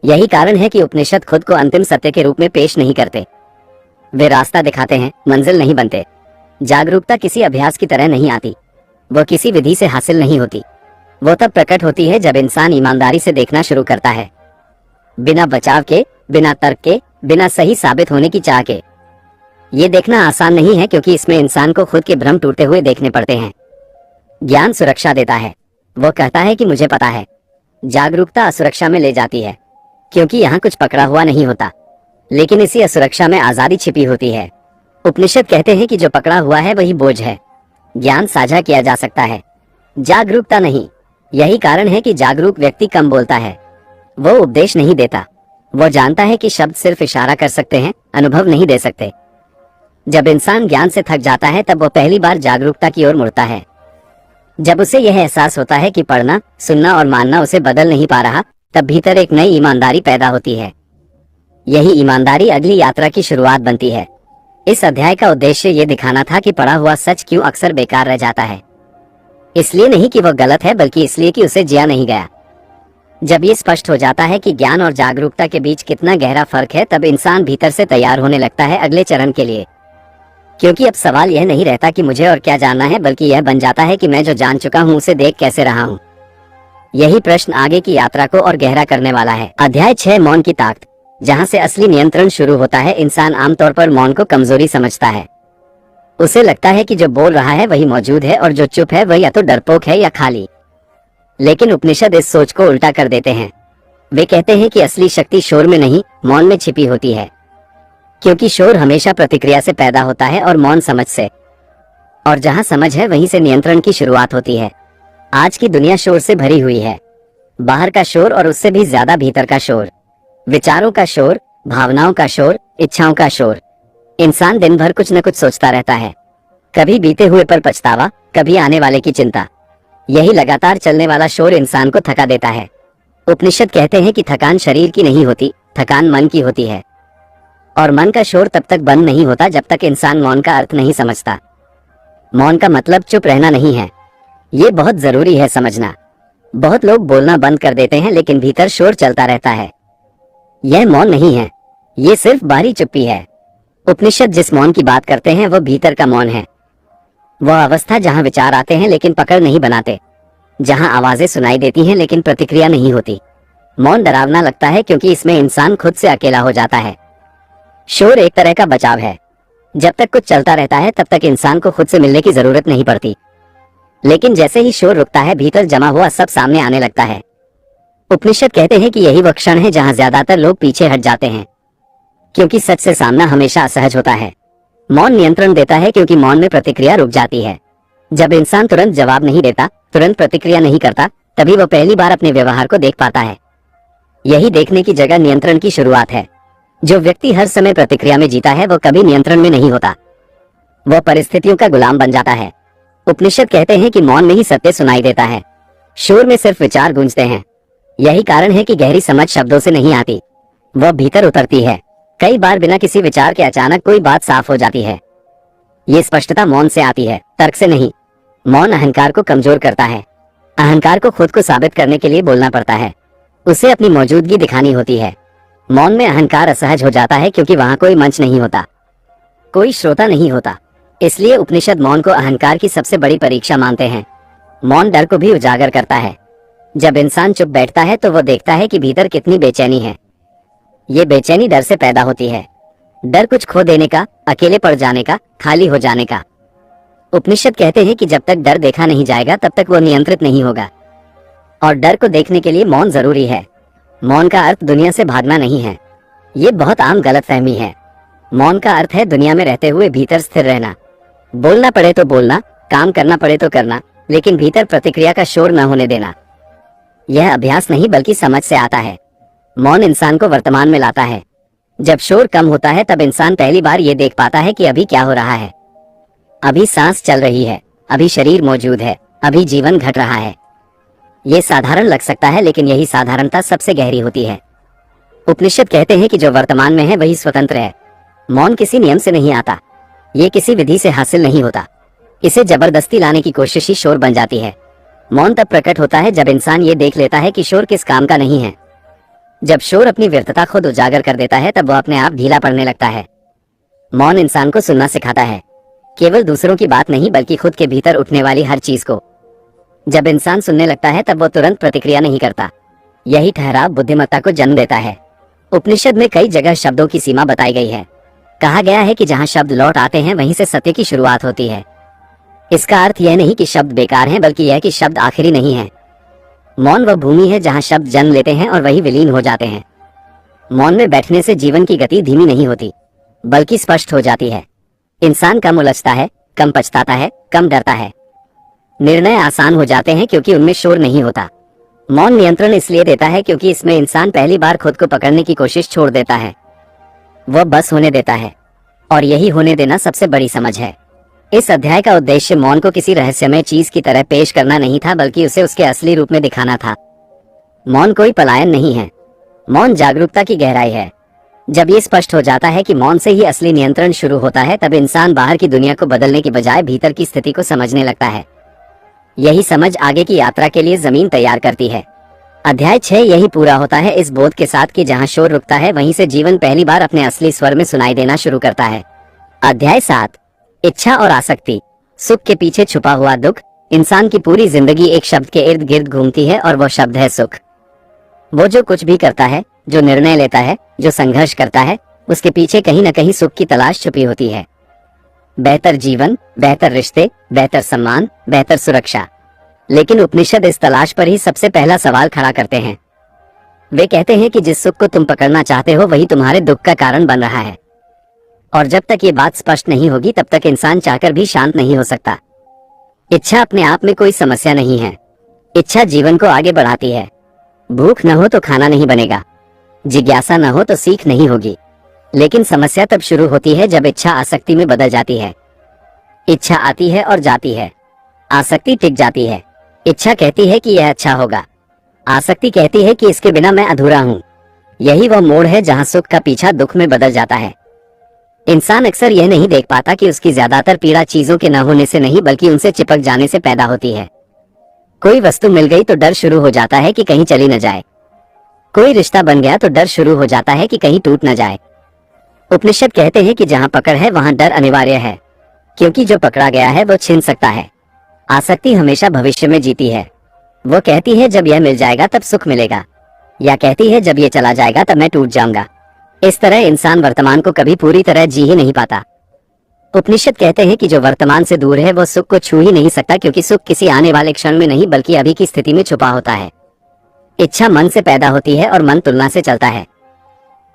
यही कारण है कि उपनिषद खुद को अंतिम सत्य के रूप में पेश नहीं करते। वे रास्ता दिखाते हैं, मंजिल नहीं बनते। जागरूकता किसी अभ्यास की तरह नहीं आती, वह किसी विधि से हासिल नहीं होती। वो तब प्रकट होती है जब इंसान ईमानदारी से देखना शुरू करता है, बिना बचाव के, बिना तर्क के, बिना सही साबित होने की चाह के। ये देखना आसान नहीं है, क्योंकि इसमें इंसान को खुद के भ्रम टूटे हुए देखने पड़ते हैं। ज्ञान सुरक्षा देता है, वो कहता है कि मुझे पता है। जागरूकता असुरक्षा में ले जाती है, क्योंकि यहाँ कुछ पकड़ा हुआ नहीं होता, लेकिन इसी असुरक्षा में आजादी छिपी होती है। उपनिषद कहते हैं कि जो पकड़ा हुआ है वही बोझ है। ज्ञान साझा किया जा सकता है, जागरूकता नहीं। यही कारण है कि जागरूक व्यक्ति कम बोलता है। वो उपदेश नहीं देता, वो जानता है कि शब्द सिर्फ इशारा कर सकते हैं, अनुभव नहीं दे सकते। जब इंसान ज्ञान से थक जाता है तब वो पहली बार जागरूकता की ओर मुड़ता है। जब उसे यह एहसास होता है कि पढ़ना, सुनना और मानना उसे बदल नहीं पा रहा, तब भीतर एक नई ईमानदारी पैदा होती है। यही ईमानदारी अगली यात्रा की शुरुआत बनती है। इस अध्याय का उद्देश्य ये दिखाना था कि पढ़ा हुआ सच क्यों अक्सर बेकार रह जाता है। इसलिए नहीं कि वह गलत है, बल्कि इसलिए कि उसे जिया नहीं गया। जब ये स्पष्ट हो जाता है कि ज्ञान और जागरूकता के बीच कितना गहरा फर्क है, तब इंसान भीतर से तैयार होने लगता है अगले चरण के लिए। क्योंकि अब सवाल यह नहीं रहता कि मुझे और क्या जानना है, बल्कि यह बन जाता है कि मैं जो जान चुका हूँ उसे देख कैसे रहा हूँ। यही प्रश्न आगे की यात्रा को और गहरा करने वाला है। अध्याय 6, मौन की ताकत। जहाँ से असली नियंत्रण शुरू होता है। इंसान आमतौर पर मौन को कमजोरी समझता है। उसे लगता है कि जो बोल रहा है वही मौजूद है और जो चुप है वह या तो डरपोक है या खाली। लेकिन उपनिषद इस सोच को उल्टा कर देते हैं। वे कहते हैं कि असली शक्ति शोर में नहीं, मौन में छिपी होती है। क्योंकि शोर हमेशा प्रतिक्रिया से पैदा होता है और मौन समझ से। और जहाँ समझ है वहीं से नियंत्रण की शुरुआत होती है। आज की दुनिया शोर से भरी हुई है। बाहर का शोर और उससे भी ज्यादा भीतर का शोर, विचारों का शोर, भावनाओं का शोर, इच्छाओं का शोर। इंसान दिन भर कुछ न कुछ सोचता रहता है। कभी बीते हुए पर पछतावा, कभी आने वाले की चिंता। यही लगातार चलने वाला शोर इंसान को थका देता है। उपनिषद कहते हैं कि थकान शरीर की नहीं होती, थकान मन की होती है। और मन का शोर तब तक बंद नहीं होता जब तक इंसान मौन का अर्थ नहीं समझता। मौन का मतलब चुप रहना नहीं है। ये बहुत जरूरी है समझना। बहुत लोग बोलना बंद कर देते हैं, लेकिन भीतर शोर चलता रहता है। यह मौन नहीं है, ये सिर्फ बाहरी चुप्पी है। उपनिषद जिस मौन की बात करते हैं वह भीतर का मौन है। वह अवस्था जहाँ विचार आते हैं लेकिन पकड़ नहीं बनाते, जहाँ आवाजें सुनाई देती हैं लेकिन प्रतिक्रिया नहीं होती। मौन डरावना लगता है क्योंकि इसमें इंसान खुद से अकेला हो जाता है। शोर एक तरह का बचाव है। जब तक कुछ चलता रहता है तब तक इंसान को खुद से मिलने की जरूरत नहीं पड़ती। लेकिन जैसे ही शोर रुकता है, भीतर जमा हुआ सब सामने आने लगता है। उपनिषद कहते हैं कि यही वह क्षण है जहाँ ज्यादातर लोग पीछे हट जाते हैं, क्योंकि सच से सामना हमेशा असहज होता है। मौन नियंत्रण देता है क्योंकि मौन में प्रतिक्रिया रुक जाती है। जब इंसान तुरंत जवाब नहीं देता, तुरंत प्रतिक्रिया नहीं करता, तभी वह पहली बार अपने व्यवहार को देख पाता है। यही देखने की जगह नियंत्रण की शुरुआत है। जो व्यक्ति हर समय प्रतिक्रिया में जीता है, वह कभी नियंत्रण में नहीं होता। वह परिस्थितियों का गुलाम बन जाता है। उपनिषद कहते हैं कि मौन में ही सत्य सुनाई देता है। शोर में सिर्फ विचार गूंजते हैं। यही कारण है कि गहरी समझ शब्दों से नहीं आती, वह भीतर उतरती है। कई बार बिना किसी विचार के अचानक कोई बात साफ हो जाती है। ये स्पष्टता मौन से आती है, तर्क से नहीं। मौन अहंकार को कमजोर करता है। अहंकार को खुद को साबित करने के लिए बोलना पड़ता है, उसे अपनी मौजूदगी दिखानी होती है। मौन में अहंकार असहज हो जाता है क्योंकि वहां कोई मंच नहीं होता, कोई श्रोता नहीं होता। इसलिए उपनिषद मौन को अहंकार की सबसे बड़ी परीक्षा मानते हैं। मौन डर को भी उजागर करता है। जब इंसान चुप बैठता है तो वह देखता है कि भीतर कितनी बेचैनी है। ये बेचैनी डर से पैदा होती है। डर कुछ खो देने का, अकेले पड़ जाने का, खाली हो जाने का। उपनिषद कहते हैं कि जब तक डर देखा नहीं जाएगा तब तक वो नियंत्रित नहीं होगा। और डर को देखने के लिए मौन जरूरी है। मौन का अर्थ दुनिया से भागना नहीं है। ये बहुत आम गलतफहमी है। मौन का अर्थ है दुनिया में रहते हुए भीतर स्थिर रहना। बोलना पड़े तो बोलना, काम करना पड़े तो करना, लेकिन भीतर प्रतिक्रिया का शोर न होने देना। यह अभ्यास नहीं बल्कि समझ से आता है। मौन इंसान को वर्तमान में लाता है। जब शोर कम होता है तब इंसान पहली बार ये देख पाता है कि अभी क्या हो रहा है। अभी सांस चल रही है, अभी शरीर मौजूद है, अभी जीवन घट रहा है। ये साधारण लग सकता है, लेकिन यही साधारणता सबसे गहरी होती है। उपनिषद कहते हैं कि जो वर्तमान में है वही स्वतंत्र है। मौन किसी नियम से नहीं आता, ये किसी विधि से हासिल नहीं होता। इसे जबरदस्ती लाने की कोशिश ही शोर बन जाती है। मौन तब प्रकट होता है जब इंसान ये देख लेता है कि शोर किस काम का नहीं है। जब शोर अपनी व्यर्थता खुद उजागर कर देता है तब वह अपने आप ढीला पड़ने लगता है। मौन इंसान को सुनना सिखाता है, केवल दूसरों की बात नहीं बल्कि खुद के भीतर उठने वाली हर चीज को। जब इंसान सुनने लगता है तब वो तुरंत प्रतिक्रिया नहीं करता। यही ठहराव बुद्धिमत्ता को जन्म देता है। उपनिषद में कई जगह शब्दों की सीमा बताई गई है। कहा गया है कि जहाँ शब्द लौट आते हैं वहीं से सत्य की शुरुआत होती है। इसका अर्थ यह नहीं कि शब्द बेकार हैं, बल्कि यह कि शब्द आखिरी नहीं है। मौन वह भूमि है जहाँ शब्द जन्म लेते हैं और वही विलीन हो जाते हैं। मौन में बैठने से जीवन की गति धीमी नहीं होती, बल्कि स्पष्ट हो जाती है। इंसान कम उलझता है, कम पछताता है, कम डरता है। निर्णय आसान हो जाते हैं क्योंकि उनमें शोर नहीं होता। मौन नियंत्रण इसलिए देता है क्योंकि इसमें इंसान पहली बार खुद को पकड़ने की कोशिश छोड़ देता है। वह बस होने देता है। और यही होने देना सबसे बड़ी समझ है। इस अध्याय का उद्देश्य मौन को किसी रहस्यमय चीज की तरह पेश करना नहीं था, बल्कि उसे उसके असली रूप में दिखाना था। मौन कोई पलायन नहीं है, मौन जागरूकता की गहराई है। जब ये स्पष्ट हो जाता है कि मौन से ही असली नियंत्रण शुरू होता है, तब इंसान बाहर की दुनिया को बदलने की बजाय भीतर की स्थिति को समझने लगता है। यही समझ आगे की यात्रा के लिए जमीन तैयार करती है। अध्याय 6 यही पूरा होता है इस बोध के साथ कि जहां शोर रुकता है वहीं से जीवन पहली बार अपने असली स्वर में सुनाई देना शुरू करता है। अध्याय 7 इच्छा और आसक्ति। सुख के पीछे छुपा हुआ दुख। इंसान की पूरी जिंदगी एक शब्द के इर्द गिर्द घूमती है और वो शब्द है सुख। वो जो कुछ भी करता है, जो निर्णय लेता है, जो संघर्ष करता है, उसके पीछे कहीं न कहीं सुख की तलाश छुपी होती है। बेहतर जीवन, बेहतर रिश्ते, बेहतर सम्मान, बेहतर सुरक्षा। लेकिन उपनिषद इस तलाश पर ही सबसे पहला सवाल खड़ा करते हैं। वे कहते हैं कि जिस सुख को तुम पकड़ना चाहते हो वही तुम्हारे दुख का कारण बन रहा है। और जब तक ये बात स्पष्ट नहीं होगी तब तक इंसान चाहकर भी शांत नहीं हो सकता। इच्छा अपने आप में कोई समस्या नहीं है। इच्छा जीवन को आगे बढ़ाती है। भूख न हो तो खाना नहीं बनेगा, जिज्ञासा न हो तो सीख नहीं होगी। लेकिन समस्या तब शुरू होती है जब इच्छा आसक्ति में बदल जाती है। इच्छा आती है और जाती है, आसक्ति टिक जाती है। इच्छा कहती है कि यह अच्छा होगा, आसक्ति कहती है कि इसके बिना मैं अधूरा हूँ। यही वह मोड़ है जहाँ सुख का पीछा दुख में बदल जाता है। इंसान अक्सर यह नहीं देख पाता कि उसकी ज्यादातर पीड़ा चीजों के न होने से नहीं बल्कि उनसे चिपक जाने से पैदा होती है। कोई वस्तु मिल गई तो डर शुरू हो जाता है कि कहीं चली न जाए। कोई रिश्ता बन गया तो डर शुरू हो जाता है कि कहीं टूट न जाए। उपनिषद कहते हैं कि जहाँ पकड़ है वहाँ डर अनिवार्य है, क्योंकि जो पकड़ा गया है वो छिन सकता है। आसक्ति हमेशा भविष्य में जीती है। वो कहती है जब यह मिल जाएगा तब सुख मिलेगा, या कहती है जब ये चला जाएगा तब मैं टूट जाऊंगा। इस तरह इंसान वर्तमान को कभी पूरी तरह जी ही नहीं पाता। उपनिषद कहते हैं कि जो वर्तमान से दूर है वो सुख को छू ही नहीं सकता, क्योंकि सुख किसी आने वाले क्षण में नहीं बल्कि अभी की स्थिति में छुपा होता है। इच्छा मन से पैदा होती है और मन तुलना से चलता है।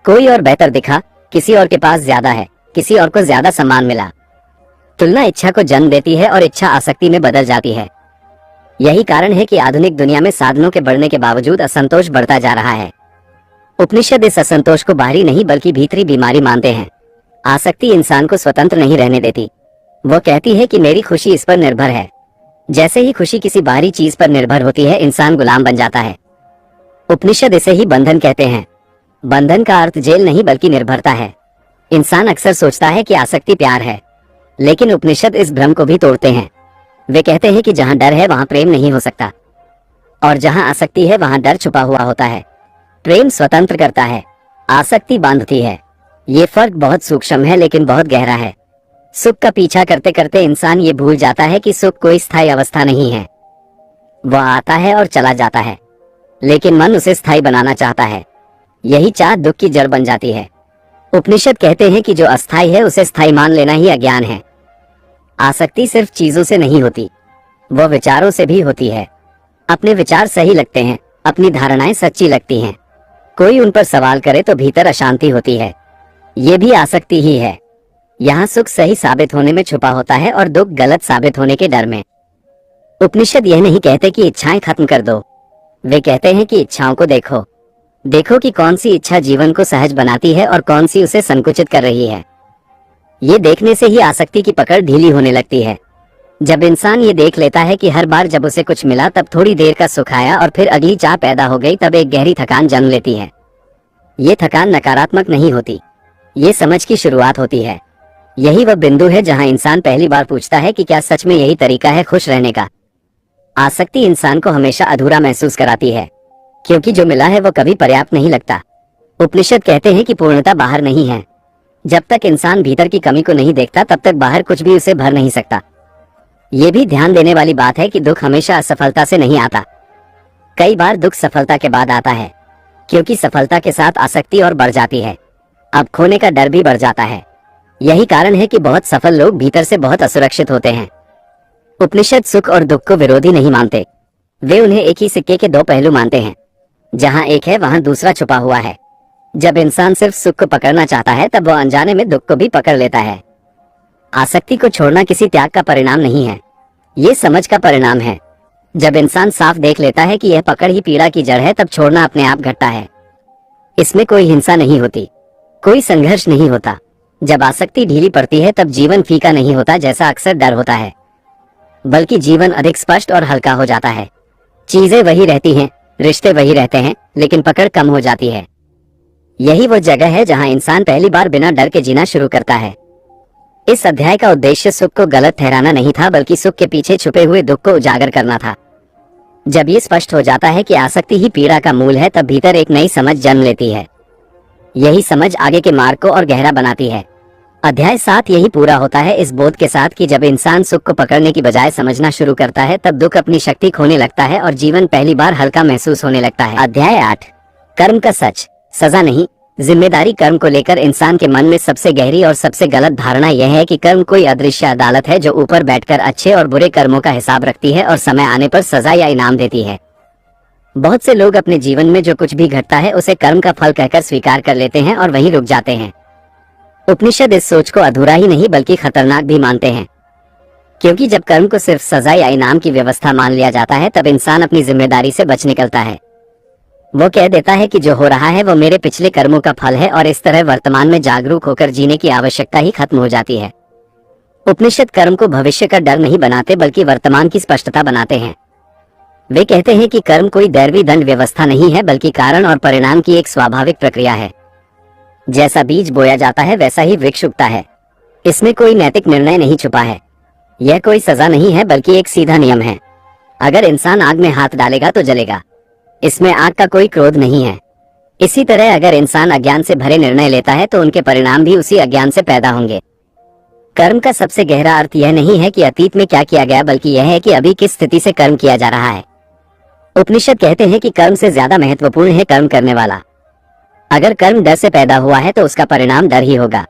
कोई और बेहतर दिखा, किसी और के पास ज्यादा है, किसी और को ज्यादा सम्मान मिला। तुलना इच्छा को जन्म देती है और इच्छा आसक्ति में बदल जाती है। यही कारण है कि आधुनिक दुनिया में साधनों के बढ़ने के बावजूद असंतोष बढ़ता जा रहा है। उपनिषद इस असंतोष को बाहरी नहीं बल्कि भीतरी बीमारी मानते हैं। आसक्ति इंसान को स्वतंत्र नहीं रहने देती। वो कहती है कि मेरी खुशी इस पर निर्भर है। जैसे ही खुशी किसी बाहरी चीज पर निर्भर होती है इंसान गुलाम बन जाता है। उपनिषद इसे ही बंधन कहते हैं। बंधन का अर्थ जेल नहीं बल्कि निर्भरता है। इंसान अक्सर सोचता है कि आसक्ति प्यार है, लेकिन उपनिषद इस भ्रम को भी तोड़ते हैं। वे कहते हैं कि जहां डर है वहां प्रेम नहीं हो सकता, और जहां आसक्ति है वहां डर छुपा हुआ होता है। प्रेम स्वतंत्र करता है, आसक्ति बांधती है। ये फर्क बहुत सूक्ष्म है लेकिन बहुत गहरा है। सुख का पीछा करते करते इंसान ये भूल जाता है कि सुख कोई स्थायी अवस्था नहीं है। वह आता है और चला जाता है, लेकिन मन उसे स्थायी बनाना चाहता है। यही चाह दुख की जड़ बन जाती है। उपनिषद कहते हैं कि जो अस्थायी है उसे स्थायी मान लेना ही अज्ञान है। आसक्ति सिर्फ चीजों से नहीं होती, वह विचारों से भी होती है। अपने विचार सही लगते हैं, अपनी धारणाएं सच्ची लगती हैं। कोई उन पर सवाल करे तो भीतर अशांति होती है। ये भी आसक्ति ही है। यहाँ सुख सही साबित होने में छुपा होता है और दुख गलत साबित होने के डर में। उपनिषद यह नहीं कहते कि इच्छाएं खत्म कर दो, वे कहते हैं कि इच्छाओं को देखो। देखो कि कौन सी इच्छा जीवन को सहज बनाती है और कौन सी उसे संकुचित कर रही है। ये देखने से ही आसक्ति की पकड़ ढीली होने लगती है। जब इंसान ये देख लेता है कि हर बार जब उसे कुछ मिला तब थोड़ी देर का सुख आया और फिर अगली चाह पैदा हो गई, तब एक गहरी थकान जन्म लेती है। ये थकान नकारात्मक नहीं होती, ये समझ की शुरुआत होती है। यही वह बिंदु है जहां इंसान पहली बार पूछता है कि क्या सच में यही तरीका है खुश रहने का। आसक्ति इंसान को हमेशा अधूरा महसूस कराती है, क्योंकि जो मिला है वो कभी पर्याप्त नहीं लगता। उपनिषद कहते हैं कि पूर्णता बाहर नहीं है। जब तक इंसान भीतर की कमी को नहीं देखता तब तक बाहर कुछ भी उसे भर नहीं सकता। ये भी ध्यान देने वाली बात है कि दुख हमेशा असफलता से नहीं आता। कई बार दुख सफलता के बाद आता है, क्योंकि सफलता के साथ आसक्ति और बढ़ जाती है। अब खोने का डर भी बढ़ जाता है। यही कारण है कि बहुत सफल लोग भीतर से बहुत असुरक्षित होते हैं। उपनिषद सुख और दुख को विरोधी नहीं मानते, वे उन्हें एक ही सिक्के के दो पहलू मानते हैं। जहां एक है वहां दूसरा छुपा हुआ है। जब इंसान सिर्फ सुख को पकड़ना चाहता है तब वह अनजाने में दुख को भी पकड़ लेता है। आसक्ति को छोड़ना किसी त्याग का परिणाम नहीं है, ये समझ का परिणाम है। जब इंसान साफ देख लेता है कि यह पकड़ ही पीड़ा की जड़ है तब छोड़ना अपने आप घटता है। इसमें कोई हिंसा नहीं होती, कोई संघर्ष नहीं होता, जब आसक्ति ढीली पड़ती है तब जीवन फीका नहीं होता जैसा अक्सर डर होता है, बल्कि जीवन अधिक स्पष्ट और हल्का हो जाता है। चीजें वही रहती हैं, रिश्ते वही रहते हैं, लेकिन पकड़ कम हो जाती है। यही वो जगह है जहां इंसान पहली बार बिना डर के जीना शुरू करता है। इस अध्याय का उद्देश्य सुख को गलत ठहराना नहीं था, बल्कि सुख के पीछे छुपे हुए दुख को उजागर करना था। जब ये स्पष्ट हो जाता है कि आसक्ति ही पीड़ा का मूल है, तब भीतर एक नई समझ जन्म लेती है। यही समझ आगे के मार्ग को और गहरा बनाती है। अध्याय 7 यही पूरा होता है इस बोध के साथ कि जब इंसान सुख को पकड़ने की बजाय समझना शुरू करता है, तब दुख अपनी शक्ति खोने लगता है और जीवन पहली बार हल्का महसूस होने लगता है। अध्याय 8 कर्म का सच, सजा नहीं, जिम्मेदारी। कर्म को लेकर इंसान के मन में सबसे गहरी और सबसे गलत धारणा यह है कि कर्म कोई अदृश्य अदालत है जो ऊपर बैठकर अच्छे और बुरे कर्मों का हिसाब रखती है और समय आने पर सजा या इनाम देती है। बहुत से लोग अपने जीवन में जो कुछ भी घटता है उसे कर्म का फल कहकर स्वीकार कर लेते हैं और वहीं रुक जाते हैं। उपनिषद इस सोच को अधूरा ही नहीं बल्कि खतरनाक भी मानते हैं, क्योंकि जब कर्म को सिर्फ सजा या इनाम की व्यवस्था मान लिया जाता है, तब इंसान अपनी जिम्मेदारी से बच निकलता है। वो कह देता है कि जो हो रहा है वो मेरे पिछले कर्मों का फल है, और इस तरह वर्तमान में जागरूक होकर जीने की आवश्यकता ही खत्म हो जाती है। उपनिषद कर्म को भविष्य का डर नहीं बनाते, बल्कि वर्तमान की स्पष्टता बनाते हैं। वे कहते हैं कि कर्म कोई दैवी दंड व्यवस्था नहीं है, बल्कि कारण और परिणाम की एक स्वाभाविक प्रक्रिया है। जैसा बीज बोया जाता है वैसा ही वृक्ष उगता है। इसमें कोई नैतिक निर्णय नहीं छुपा है। यह कोई सजा नहीं है, बल्कि एक सीधा नियम है। अगर इंसान आग में हाथ डालेगा तो जलेगा। इसमें आग का कोई क्रोध नहीं है। इसी तरह अगर इंसान अज्ञान से भरे निर्णय लेता है तो उनके परिणाम भी उसी अज्ञान से पैदा होंगे। कर्म का सबसे गहरा अर्थ यह नहीं है कि अतीत में क्या किया गया, बल्कि यह है कि अभी किस स्थिति से कर्म किया जा रहा है। उपनिषद कहते हैं कि कर्म से ज्यादा महत्वपूर्ण है कर्म करने वाला। अगर कर्म डर से पैदा हुआ है तो उसका परिणाम डर ही होगा।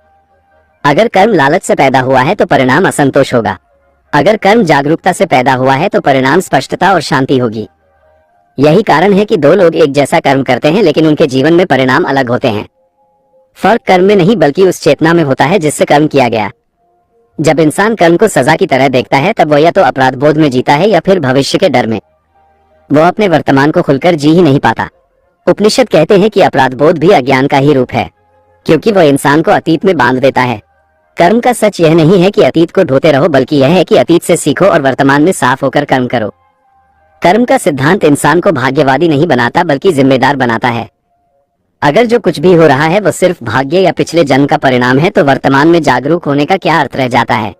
अगर कर्म लालच से पैदा हुआ है तो परिणाम असंतोष होगा। अगर कर्म जागरूकता से पैदा हुआ है तो परिणाम स्पष्टता और शांति होगी। यही कारण है कि दो लोग एक जैसा कर्म करते हैं, लेकिन उनके जीवन में परिणाम अलग होते हैं। फर्क कर्म में नहीं बल्कि उस चेतना में होता है जिससे कर्म किया गया। जब इंसान कर्म को सजा की तरह देखता है, तब वो या तो अपराध बोध में जीता है या फिर भविष्य के डर में। वो अपने वर्तमान को खुलकर जी ही नहीं पाता। उपनिषद कहते हैं कि अपराध बोध भी अज्ञान का ही रूप है, क्योंकि वो इंसान को अतीत में बांध देता है। कर्म का सच यह नहीं है कि अतीत को ढोते रहो, बल्कि यह है कि अतीत से सीखो और वर्तमान में साफ होकर कर्म करो। कर्म का सिद्धांत इंसान को भाग्यवादी नहीं बनाता, बल्कि जिम्मेदार बनाता है। अगर जो कुछ भी हो रहा है वो सिर्फ भाग्य या पिछले जन्म का परिणाम है, तो वर्तमान में जागरूक होने का क्या अर्थ रह जाता है।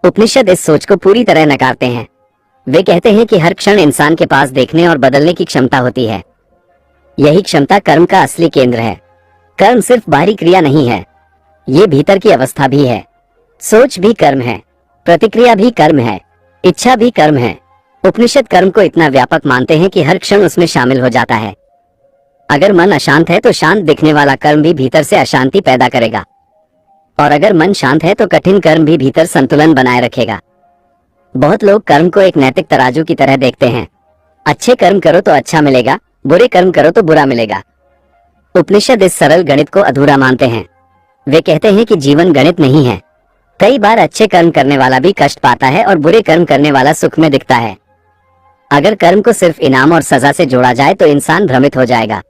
उपनिषद इस सोच को पूरी तरह नकारते हैं। वे कहते हैं कि हर क्षण इंसान के पास देखने और बदलने की क्षमता होती है। यही क्षमता कर्म का असली केंद्र है। कर्म सिर्फ बाहरी क्रिया नहीं है, ये भीतर की अवस्था भी है। सोच भी कर्म है, प्रतिक्रिया भी कर्म है, इच्छा भी कर्म है। उपनिषद कर्म को इतना व्यापक मानते हैं कि हर क्षण उसमें शामिल हो जाता है। अगर मन अशांत है तो शांत दिखने वाला कर्म भी भीतर से अशांति पैदा करेगा, और अगर मन शांत है तो कठिन कर्म भी भीतर संतुलन बनाए रखेगा। बहुत लोग कर्म को एक नैतिक तराजू की तरह देखते हैं। अच्छे कर्म करो तो अच्छा मिलेगा, बुरे कर्म करो तो बुरा मिलेगा। उपनिषद इस सरल गणित को अधूरा मानते हैं। वे कहते हैं कि जीवन गणित नहीं है। कई बार अच्छे कर्म करने वाला भी कष्ट पाता है और बुरे कर्म करने वाला सुख में दिखता है। अगर कर्म को सिर्फ इनाम और सजा से जोड़ा जाए तो इंसान भ्रमित हो जाएगा।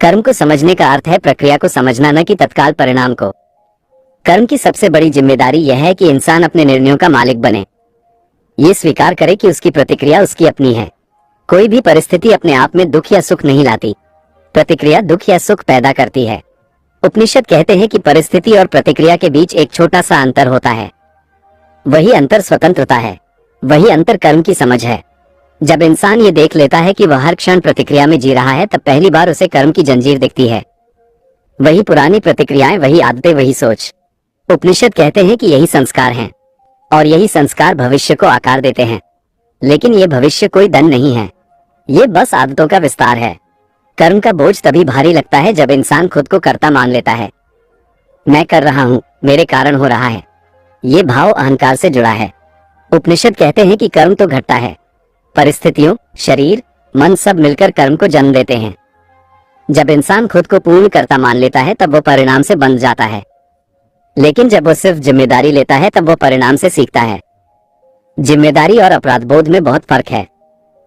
कर्म को समझने का अर्थ है प्रक्रिया को समझना, न कि तत्काल परिणाम को। कर्म की सबसे बड़ी जिम्मेदारी यह है कि इंसान अपने निर्णयों का मालिक बने। ये स्वीकार करे कि उसकी प्रतिक्रिया उसकी अपनी है। कोई भी परिस्थिति अपने आप में दुख या सुख नहीं लाती, प्रतिक्रिया दुख या सुख पैदा करती है। उपनिषद कहते हैं कि परिस्थिति और प्रतिक्रिया के बीच एक छोटा सा अंतर होता है। वही अंतर स्वतंत्रता है, वही अंतर कर्म की समझ है। जब इंसान ये देख लेता है कि वह हर क्षण प्रतिक्रिया में जी रहा है, तब पहली बार उसे कर्म की जंजीर दिखती है। वही पुरानी प्रतिक्रियाएं, वही आदतें, वही सोच। उपनिषद कहते हैं कि यही संस्कार हैं, और यही संस्कार भविष्य को आकार देते हैं। लेकिन ये भविष्य कोई दंड नहीं है, ये बस आदतों का विस्तार है। कर्म का बोझ तभी भारी लगता है जब इंसान खुद को कर्ता मान लेता है। मैं कर रहा हूँ, मेरे कारण हो रहा है, ये भाव अहंकार से जुड़ा है। उपनिषद कहते हैं कि कर्म तो घटता है, परिस्थितियों, शरीर, मन सब मिलकर कर्म को जन्म देते हैं। जब इंसान खुद को पूर्ण कर्ता मान लेता है तब वो परिणाम से बंध जाता है, लेकिन जब वो सिर्फ जिम्मेदारी लेता है तब वो परिणाम से सीखता है। जिम्मेदारी और अपराध बोध में बहुत फर्क है।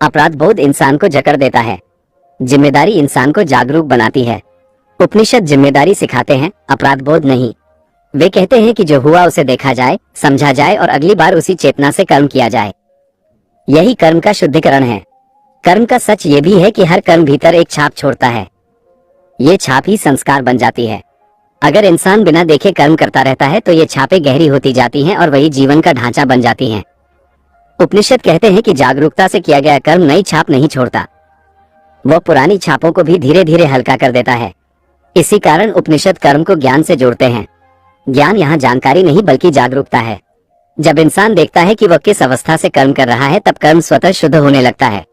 अपराध बोध इंसान को जकड़ देता है, जिम्मेदारी इंसान को जागरूक बनाती है। उपनिषद जिम्मेदारी सिखाते हैं, अपराध बोध नहीं। वे कहते हैं कि जो हुआ उसे देखा जाए, समझा जाए और अगली बार उसी चेतना से कर्म किया जाए। यही कर्म का शुद्धिकरण है। कर्म का सच ये भी है कि हर कर्म भीतर एक छाप छोड़ता है। ये छाप ही संस्कार बन जाती है। अगर इंसान बिना देखे कर्म करता रहता है तो ये छापें गहरी होती जाती हैं और वही जीवन का ढांचा बन जाती हैं। उपनिषद कहते हैं कि जागरूकता से किया गया कर्म नई छाप नहीं छोड़ता, वह पुरानी छापों को भी धीरे धीरे हल्का कर देता है। इसी कारण उपनिषद कर्म को ज्ञान से जोड़ते हैं। ज्ञान यहाँ जानकारी नहीं बल्कि जागरूकता है। जब इंसान देखता है कि वह किस अवस्था से कर्म कर रहा है तब कर्म स्वतः शुद्ध होने लगता है।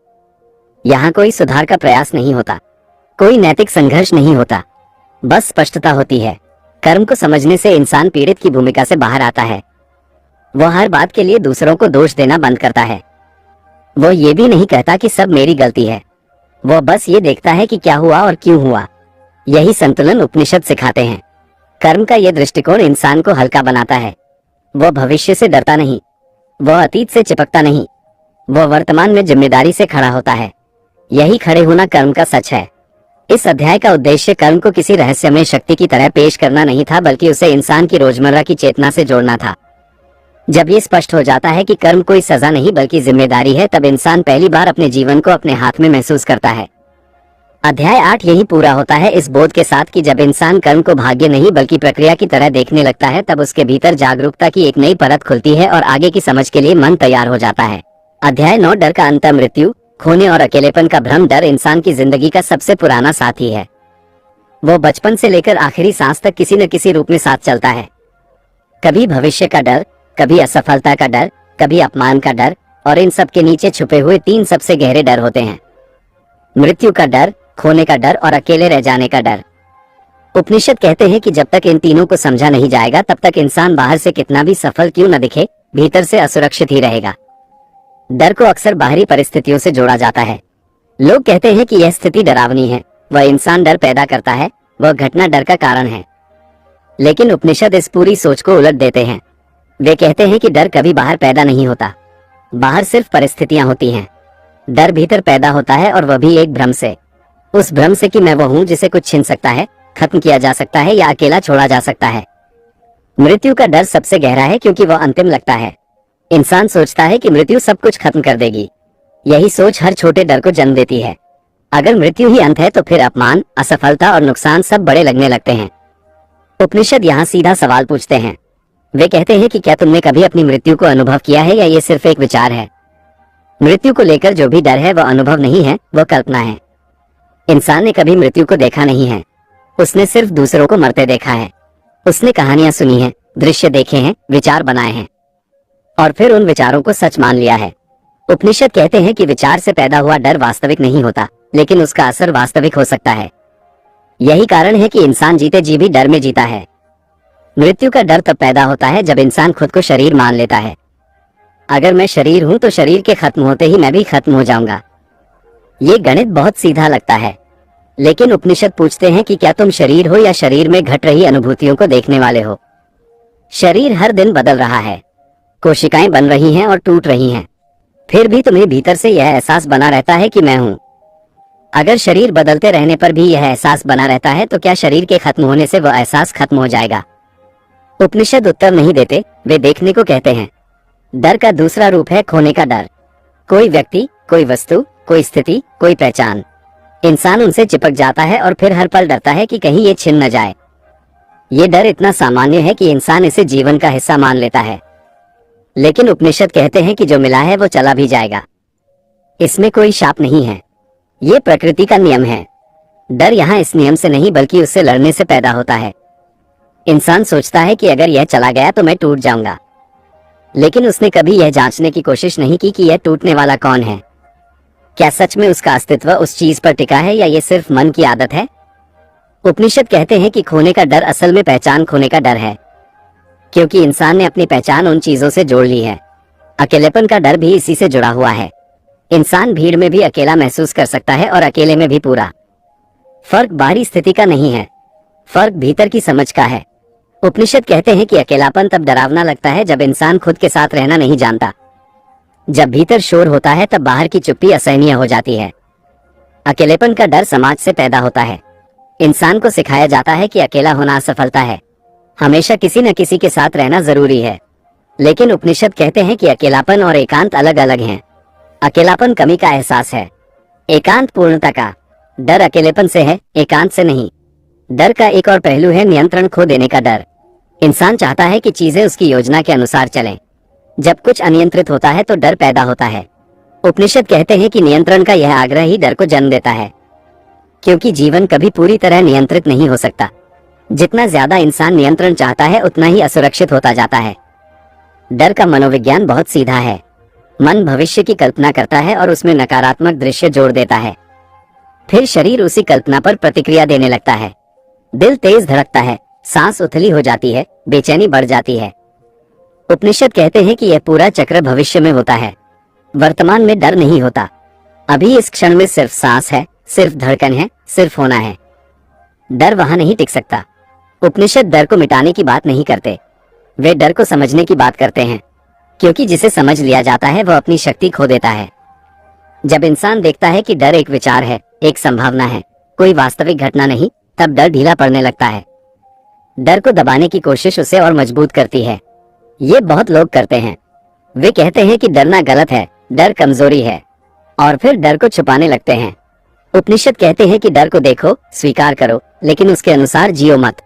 यहाँ कोई सुधार का प्रयास नहीं होता, कोई नैतिक संघर्ष नहीं होता, बस स्पष्टता होती है। कर्म को समझने से इंसान पीड़ित की भूमिका से बाहर आता है। वह हर बात के लिए दूसरों को दोष देना बंद करता है। वह ये भी नहीं कहता कि सब मेरी गलती है, वह बस ये देखता है कि क्या हुआ और क्यों हुआ। यही संतुलन उपनिषद सिखाते हैं। कर्म का यह दृष्टिकोण इंसान को हल्का बनाता है। वह भविष्य से डरता नहीं, वह अतीत से चिपकता नहीं, वह वर्तमान में जिम्मेदारी से खड़ा होता है। यही खड़े होना कर्म का सच है। इस अध्याय का उद्देश्य कर्म को किसी रहस्यमय शक्ति की तरह पेश करना नहीं था, बल्कि उसे इंसान की रोजमर्रा की चेतना से जोड़ना था। जब ये स्पष्ट हो जाता है कि कर्म कोई सजा नहीं बल्कि जिम्मेदारी है, तब इंसान पहली बार अपने जीवन को अपने हाथ में महसूस करता है। अध्याय 8 यही पूरा होता है इस बोध के साथ कि जब इंसान कर्म को भाग्य नहीं बल्कि प्रक्रिया की तरह देखने लगता है तब उसके भीतर जागरूकता की एक नई परत खुलती है और आगे की समझ के लिए मन तैयार हो जाता है। अध्याय 9 डर का अंत। मृत्यु, खोने और अकेलेपन का भ्रम। डर इंसान की जिंदगी का सबसे पुराना साथी है। वो बचपन से लेकर आखिरी सांस तक किसी न किसी रूप में साथ चलता है। कभी भविष्य का डर, कभी असफलता का डर, कभी अपमान का डर, और इन सब के नीचे छुपे हुए 3 सबसे गहरे डर होते हैं: मृत्यु का डर, खोने का डर और अकेले रह जाने का डर। उपनिषद कहते हैं कि जब तक इन तीनों को समझा नहीं जाएगा तब तक इंसान बाहर से कितना भी सफल क्यों न दिखे, भीतर से असुरक्षित ही रहेगा। डर को अक्सर बाहरी परिस्थितियों से जोड़ा जाता है। लोग कहते हैं कि यह स्थिति डरावनी है, वह इंसान डर पैदा करता है, वह घटना डर का कारण है। लेकिन उपनिषद इस पूरी सोच को उलट देते हैं। वे कहते हैं कि डर कभी बाहर पैदा नहीं होता, बाहर सिर्फ परिस्थितियां होती हैं। डर भीतर पैदा होता है और वह भी एक भ्रम से। उस भ्रम से कि मैं वो हूं जिसे कुछ छीन सकता है, खत्म किया जा सकता है या अकेला छोड़ा जा सकता है। मृत्यु का डर सबसे गहरा है क्योंकि वह अंतिम लगता है। इंसान सोचता है कि मृत्यु सब कुछ खत्म कर देगी। यही सोच हर छोटे डर को जन्म देती है। अगर मृत्यु ही अंत है तो फिर अपमान, असफलता और नुकसान सब बड़े लगने लगते हैं। उपनिषद यहाँ सीधा सवाल पूछते हैं। वे कहते हैं कि क्या तुमने कभी अपनी मृत्यु को अनुभव किया है या ये सिर्फ एक विचार है? मृत्यु को लेकर जो भी डर है वह अनुभव नहीं है, वह कल्पना है। इंसान ने कभी मृत्यु को देखा नहीं है, उसने सिर्फ दूसरों को मरते देखा है। उसने कहानियां सुनी हैं, दृश्य देखे हैं, विचार बनाए हैं और फिर उन विचारों को सच मान लिया है। उपनिषद कहते हैं कि विचार से पैदा हुआ डर वास्तविक नहीं होता, लेकिन उसका असर वास्तविक हो सकता है। यही कारण है कि इंसान जीते जी भी डर में जीता है। मृत्यु का डर तब पैदा होता है जब इंसान खुद को शरीर मान लेता है। अगर मैं शरीर हूं तो शरीर के खत्म होते ही मैं भी खत्म हो जाऊंगा। ये गणित बहुत सीधा लगता है, लेकिन उपनिषद पूछते हैं कि क्या तुम शरीर हो या शरीर में घट रही अनुभूतियों को देखने वाले हो? शरीर हर दिन बदल रहा है, कोशिकाएं बन रही हैं और टूट रही हैं, फिर भी तुम्हें भीतर से यह एहसास बना रहता है कि मैं हूं। अगर शरीर बदलते रहने पर भी यह एहसास बना रहता है तो क्या शरीर के खत्म होने से वह एहसास खत्म हो जाएगा? उपनिषद उत्तर नहीं देते, वे देखने को कहते हैं। डर का दूसरा रूप है खोने का डर। कोई व्यक्ति, कोई वस्तु, कोई स्थिति, कोई पहचान, इंसान उनसे चिपक जाता है और फिर हर पल डरता है कि कहीं ये छिन न जाए। ये डर इतना सामान्य है कि इंसान इसे जीवन का हिस्सा मान लेता है। लेकिन उपनिषद कहते हैं कि जो मिला है वो चला भी जाएगा। इसमें कोई शाप नहीं है, ये प्रकृति का नियम है। डर यहाँ इस नियम से नहीं बल्कि उससे लड़ने से पैदा होता है। इंसान सोचता है कि अगर यह चला गया तो मैं टूट जाऊंगा, लेकिन उसने कभी यह जांचने की कोशिश नहीं की कि यह टूटने वाला कौन है। क्या सच में उसका अस्तित्व उस चीज पर टिका है या ये सिर्फ मन की आदत है? उपनिषद कहते हैं कि खोने का डर असल में पहचान खोने का डर है, क्योंकि इंसान ने अपनी पहचान उन चीजों से जोड़ ली है। अकेलेपन का डर भी इसी से जुड़ा हुआ है। इंसान भीड़ में भी अकेला महसूस कर सकता है और अकेले में भी पूरा। फर्क बाहरी स्थिति का नहीं है, फर्क भीतर की समझ का है। उपनिषद कहते हैं कि अकेलापन तब डरावना लगता है जब इंसान खुद के साथ रहना नहीं जानता। जब भीतर शोर होता है तब बाहर की चुप्पी असहनीय हो जाती है। अकेलेपन का डर समाज से पैदा होता है। इंसान को सिखाया जाता है कि अकेला होना असफलता है, हमेशा किसी न किसी के साथ रहना जरूरी है। लेकिन उपनिषद कहते हैं कि अकेलापन और एकांत अलग अलग हैं। अकेलापन कमी का एहसास है, एकांत पूर्णता का। डर अकेलेपन से है, एकांत से नहीं। डर का एक और पहलू है नियंत्रण खो देने का डर। इंसान चाहता है कि चीजें उसकी योजना के अनुसार चलें। जब कुछ अनियंत्रित होता है तो डर पैदा होता है। उपनिषद कहते हैं कि नियंत्रण का यह आग्रह ही डर को जन्म देता है, क्योंकि जीवन कभी पूरी तरह नियंत्रित नहीं हो सकता। जितना ज्यादा इंसान नियंत्रण चाहता है उतना ही असुरक्षित होता जाता है। डर का मनोविज्ञान बहुत सीधा है। मन भविष्य की कल्पना करता है और उसमें नकारात्मक दृश्य जोड़ देता है। फिर शरीर उसी कल्पना पर प्रतिक्रिया देने लगता है। दिल तेज धड़कता है, सांस उथली हो जाती है, बेचैनी बढ़ जाती है। उपनिषद कहते हैं कि यह पूरा चक्र भविष्य में होता है, वर्तमान में डर नहीं होता। अभी इस क्षण में सिर्फ सांस है, सिर्फ धड़कन है, सिर्फ होना है। डर वहां नहीं टिक सकता। उपनिषद डर को मिटाने की बात नहीं करते, वे डर को समझने की बात करते हैं, क्योंकि जिसे समझ लिया जाता है वह अपनी शक्ति खो देता है। जब इंसान देखता है कि डर एक विचार है, एक संभावना है, कोई वास्तविक घटना नहीं, तब डर ढीला पड़ने लगता है। डर को दबाने की कोशिश उसे और मजबूत करती है। ये बहुत लोग करते हैं। वे कहते हैं कि डरना गलत है, डर कमजोरी है, और फिर डर को छुपाने लगते हैं। उपनिषद कहते हैं कि डर को देखो, स्वीकार करो, लेकिन उसके अनुसार जियो मत।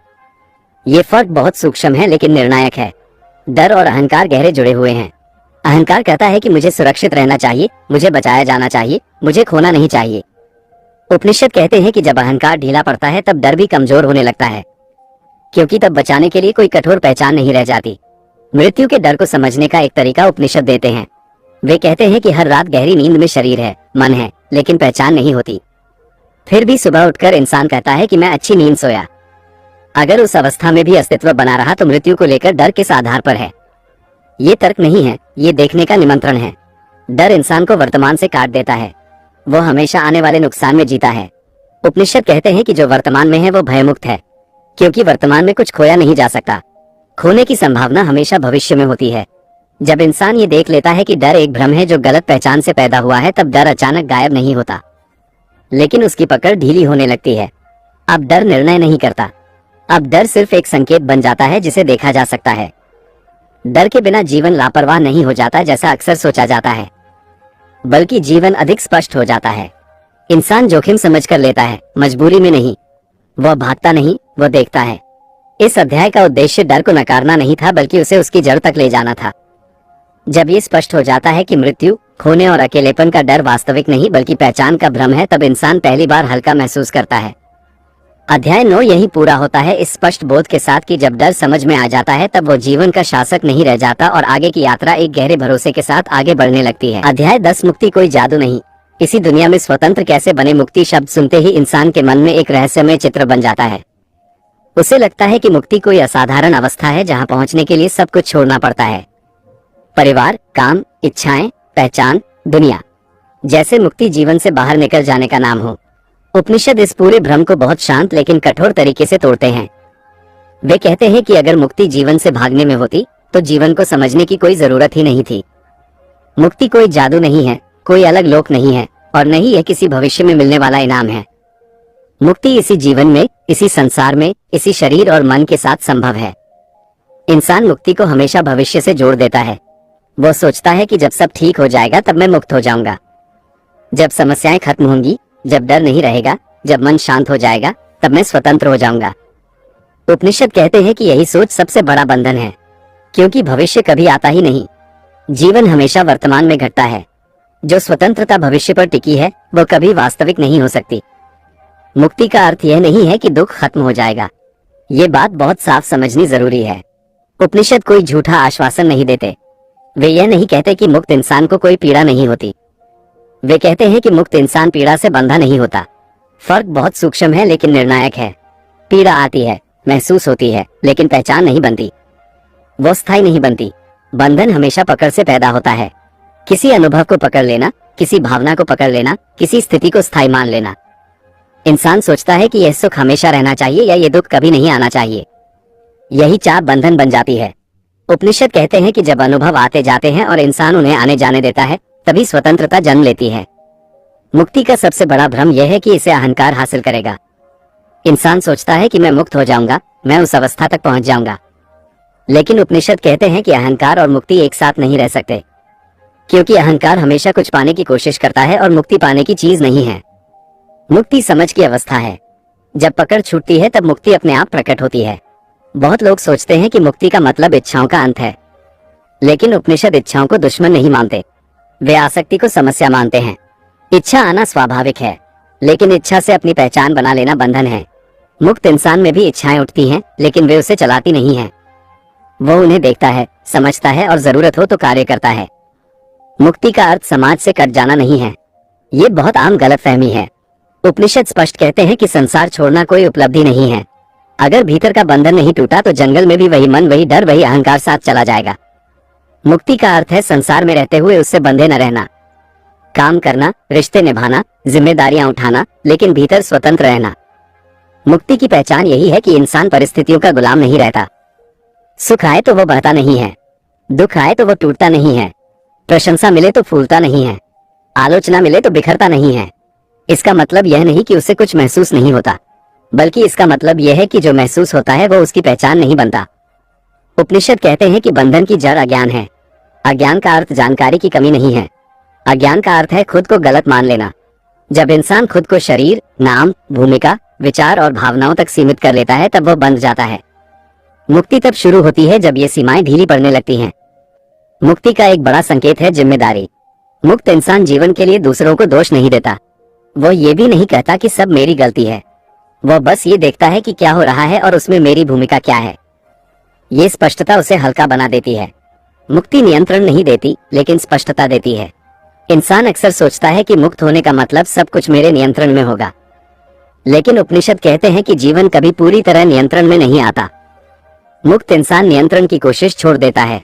ये फर्क बहुत सूक्ष्म है लेकिन निर्णायक है। डर और अहंकार गहरे जुड़े हुए हैं। अहंकार कहता है कि मुझे सुरक्षित रहना चाहिए, मुझे बचाया जाना चाहिए, मुझे खोना नहीं चाहिए। उपनिषद कहते हैं कि जब अहंकार ढीला पड़ता है तब डर भी कमजोर होने लगता है, क्योंकि तब बचाने के लिए कोई कठोर पहचान नहीं रह जाती। मृत्यु के डर को समझने का एक तरीका उपनिषद देते हैं। वे कहते हैं कि हर रात गहरी नींद में शरीर है, मन है, लेकिन पहचान नहीं होती। फिर भी सुबह उठकर इंसान कहता है कि मैं अच्छी नींद सोया। अगर उस अवस्था में भी अस्तित्व बना रहा तो मृत्यु को लेकर डर किस आधार पर है? ये तर्क नहीं है, ये देखने का निमंत्रण है। डर इंसान को वर्तमान से काट देता है, वो हमेशा आने वाले नुकसान में जीता है। उपनिषद कहते हैं कि जो वर्तमान में है वो भयमुक्त है, क्योंकि वर्तमान में कुछ खोया नहीं जा सकता। खोने की संभावना हमेशा भविष्य में होती है। जब इंसान ये देख लेता है कि डर एक भ्रम है जो गलत पहचान से पैदा हुआ है, तब डर अचानक गायब नहीं होता, लेकिन उसकी पकड़ ढीली होने लगती है। अब डर निर्णय नहीं करता, अब डर सिर्फ एक संकेत बन जाता है जिसे देखा जा सकता है। डर के बिना जीवन लापरवाह नहीं हो जाता जैसा अक्सर सोचा जाता है, बल्कि जीवन अधिक स्पष्ट हो जाता है। इंसान जोखिम समझकर लेता है, मजबूरी में नहीं। वह भागता नहीं, वह देखता है। इस अध्याय का उद्देश्य डर को नकारना नहीं था, बल्कि उसे उसकी जड़ तक ले जाना था। जब ये स्पष्ट हो जाता है कि मृत्यु, खोने और अकेलेपन का डर वास्तविक नहीं बल्कि पहचान का भ्रम है, तब इंसान पहली बार हल्का महसूस करता है। अध्याय 9 यही पूरा होता है इस स्पष्ट बोध के साथ कि जब डर समझ में आ जाता है तब वो जीवन का शासक नहीं रह जाता और आगे की यात्रा एक गहरे भरोसे के साथ आगे बढ़ने लगती है। अध्याय 10 मुक्ति कोई जादू नहीं। इसी दुनिया में स्वतंत्र कैसे बने? मुक्ति शब्द सुनते ही इंसान के मन में एक रहस्यमय चित्र बन जाता है। उसे लगता है कि मुक्ति कोई असाधारण अवस्था है जहाँ पहुँचने के लिए सब कुछ छोड़ना पड़ता है, परिवार, काम, इच्छाएं, पहचान, दुनिया। जैसे मुक्ति जीवन से बाहर निकल जाने का नाम हो। उपनिषद इस पूरे भ्रम को बहुत शांत लेकिन कठोर तरीके से तोड़ते हैं। वे कहते हैं कि अगर मुक्ति जीवन से भागने में होती तो जीवन को समझने की कोई जरूरत ही नहीं थी। मुक्ति कोई जादू नहीं है, कोई अलग लोक नहीं है, और नहीं यह किसी भविष्य में मिलने वाला इनाम है। मुक्ति इसी जीवन में, इसी संसार में, इसी शरीर और मन के साथ संभव है। इंसान मुक्ति को हमेशा भविष्य से जोड़ देता है। वो सोचता है कि जब सब ठीक हो जाएगा तब मैं मुक्त हो जाऊंगा, जब समस्याएं खत्म होंगी, जब डर नहीं रहेगा, जब मन शांत हो जाएगा, तब मैं स्वतंत्र हो जाऊंगा। उपनिषद कहते हैं कि यही सोच सबसे बड़ा बंधन है, क्योंकि भविष्य कभी आता ही नहीं। जीवन हमेशा वर्तमान में घटता है। जो स्वतंत्रता भविष्य पर टिकी है वो कभी वास्तविक नहीं हो सकती। मुक्ति का अर्थ यह नहीं है कि दुख खत्म हो जाएगा। ये बात बहुत साफ समझनी जरूरी है। उपनिषद कोई झूठा आश्वासन नहीं देते। वे यह नहीं कहते कि मुक्त इंसान को कोई पीड़ा नहीं होती। वे कहते हैं कि मुक्त इंसान पीड़ा से बंधा नहीं होता। फर्क बहुत सूक्ष्म है लेकिन निर्णायक है। पीड़ा आती है, महसूस होती है, लेकिन पहचान नहीं बनती, वो स्थायी नहीं बनती। बंधन हमेशा पकड़ से पैदा होता है। किसी अनुभव को पकड़ लेना, किसी भावना को पकड़ लेना, किसी स्थिति को स्थायी मान लेना। इंसान सोचता है कि यह सुख हमेशा रहना चाहिए या ये दुख कभी नहीं आना चाहिए। यही चाप बंधन बन जाती है। उपनिषद कहते हैं कि जब अनुभव आते जाते हैं और इंसान उन्हें आने जाने देता है, तभी स्वतंत्रता जन्म लेती है। मुक्ति का सबसे बड़ा भ्रम यह है कि इसे अहंकार हासिल करेगा। इंसान सोचता है कि मैं मुक्त हो जाऊंगा, मैं उस अवस्था तक पहुंच जाऊंगा। लेकिन उपनिषद कहते हैं कि अहंकार और मुक्ति एक साथ नहीं रह सकते, क्योंकि अहंकार हमेशा कुछ पाने की कोशिश करता है और मुक्ति पाने की चीज नहीं है। मुक्ति समझ की अवस्था है। जब पकड़ छूटती है तब मुक्ति अपने आप प्रकट होती है। बहुत लोग सोचते हैं कि मुक्ति का मतलब इच्छाओं का अंत है, लेकिन उपनिषद इच्छाओं को दुश्मन नहीं मानते, वे आसक्ति को समस्या मानते हैं। इच्छा आना स्वाभाविक है, लेकिन इच्छा से अपनी पहचान बना लेना बंधन है। मुक्त इंसान में भी इच्छाएं उठती हैं, लेकिन वे उसे चलाती नहीं हैं। वो उन्हें देखता है, समझता है और जरूरत हो तो कार्य करता है। मुक्ति का अर्थ समाज से कट जाना नहीं है। ये बहुत आम गलतफहमी है। उपनिषद स्पष्ट कहते हैं कि संसार छोड़ना कोई उपलब्धि नहीं है। अगर भीतर का बंधन नहीं टूटा तो जंगल में भी वही मन, वही डर, वही अहंकार साथ चला जाएगा। मुक्ति का अर्थ है संसार में रहते हुए उससे बंधे न रहना, काम करना, रिश्ते निभाना, जिम्मेदारियां उठाना, लेकिन भीतर स्वतंत्र रहना। मुक्ति की पहचान यही है कि इंसान परिस्थितियों का गुलाम नहीं रहता। सुख आए तो वो बढ़ता नहीं है, दुख आए तो वो टूटता नहीं है, प्रशंसा मिले तो फूलता नहीं है, आलोचना मिले तो बिखरता नहीं है। इसका मतलब यह नहीं कि उसे कुछ महसूस नहीं होता, बल्कि इसका मतलब यह है कि जो महसूस होता है वो उसकी पहचान नहीं बनता। उपनिषद कहते हैं कि बंधन की जड़ अज्ञान है। अज्ञान का अर्थ जानकारी की कमी नहीं है। अज्ञान का अर्थ है खुद को गलत मान लेना। जब इंसान खुद को शरीर, नाम, भूमिका, विचार और भावनाओं तक सीमित कर लेता है तब वो बंध जाता है। मुक्ति तब शुरू होती है जब ये सीमाएं ढीली पड़ने लगती हैं। मुक्ति का एक बड़ा संकेत है जिम्मेदारी। मुक्त इंसान जीवन के लिए दूसरों को दोष नहीं देता। वो ये भी नहीं कहता कि सब मेरी गलती है। वो बस ये देखता है कि क्या हो रहा है और उसमें मेरी भूमिका क्या है। ये स्पष्टता उसे हल्का बना देती है। मुक्ति नियंत्रण नहीं देती, लेकिन स्पष्टता देती है। इंसान अक्सर सोचता है कि मुक्त होने का मतलब सब कुछ मेरे नियंत्रण में होगा, लेकिन उपनिषद कहते हैं कि जीवन कभी पूरी तरह नियंत्रण में नहीं आता। मुक्त इंसान नियंत्रण की कोशिश छोड़ देता है,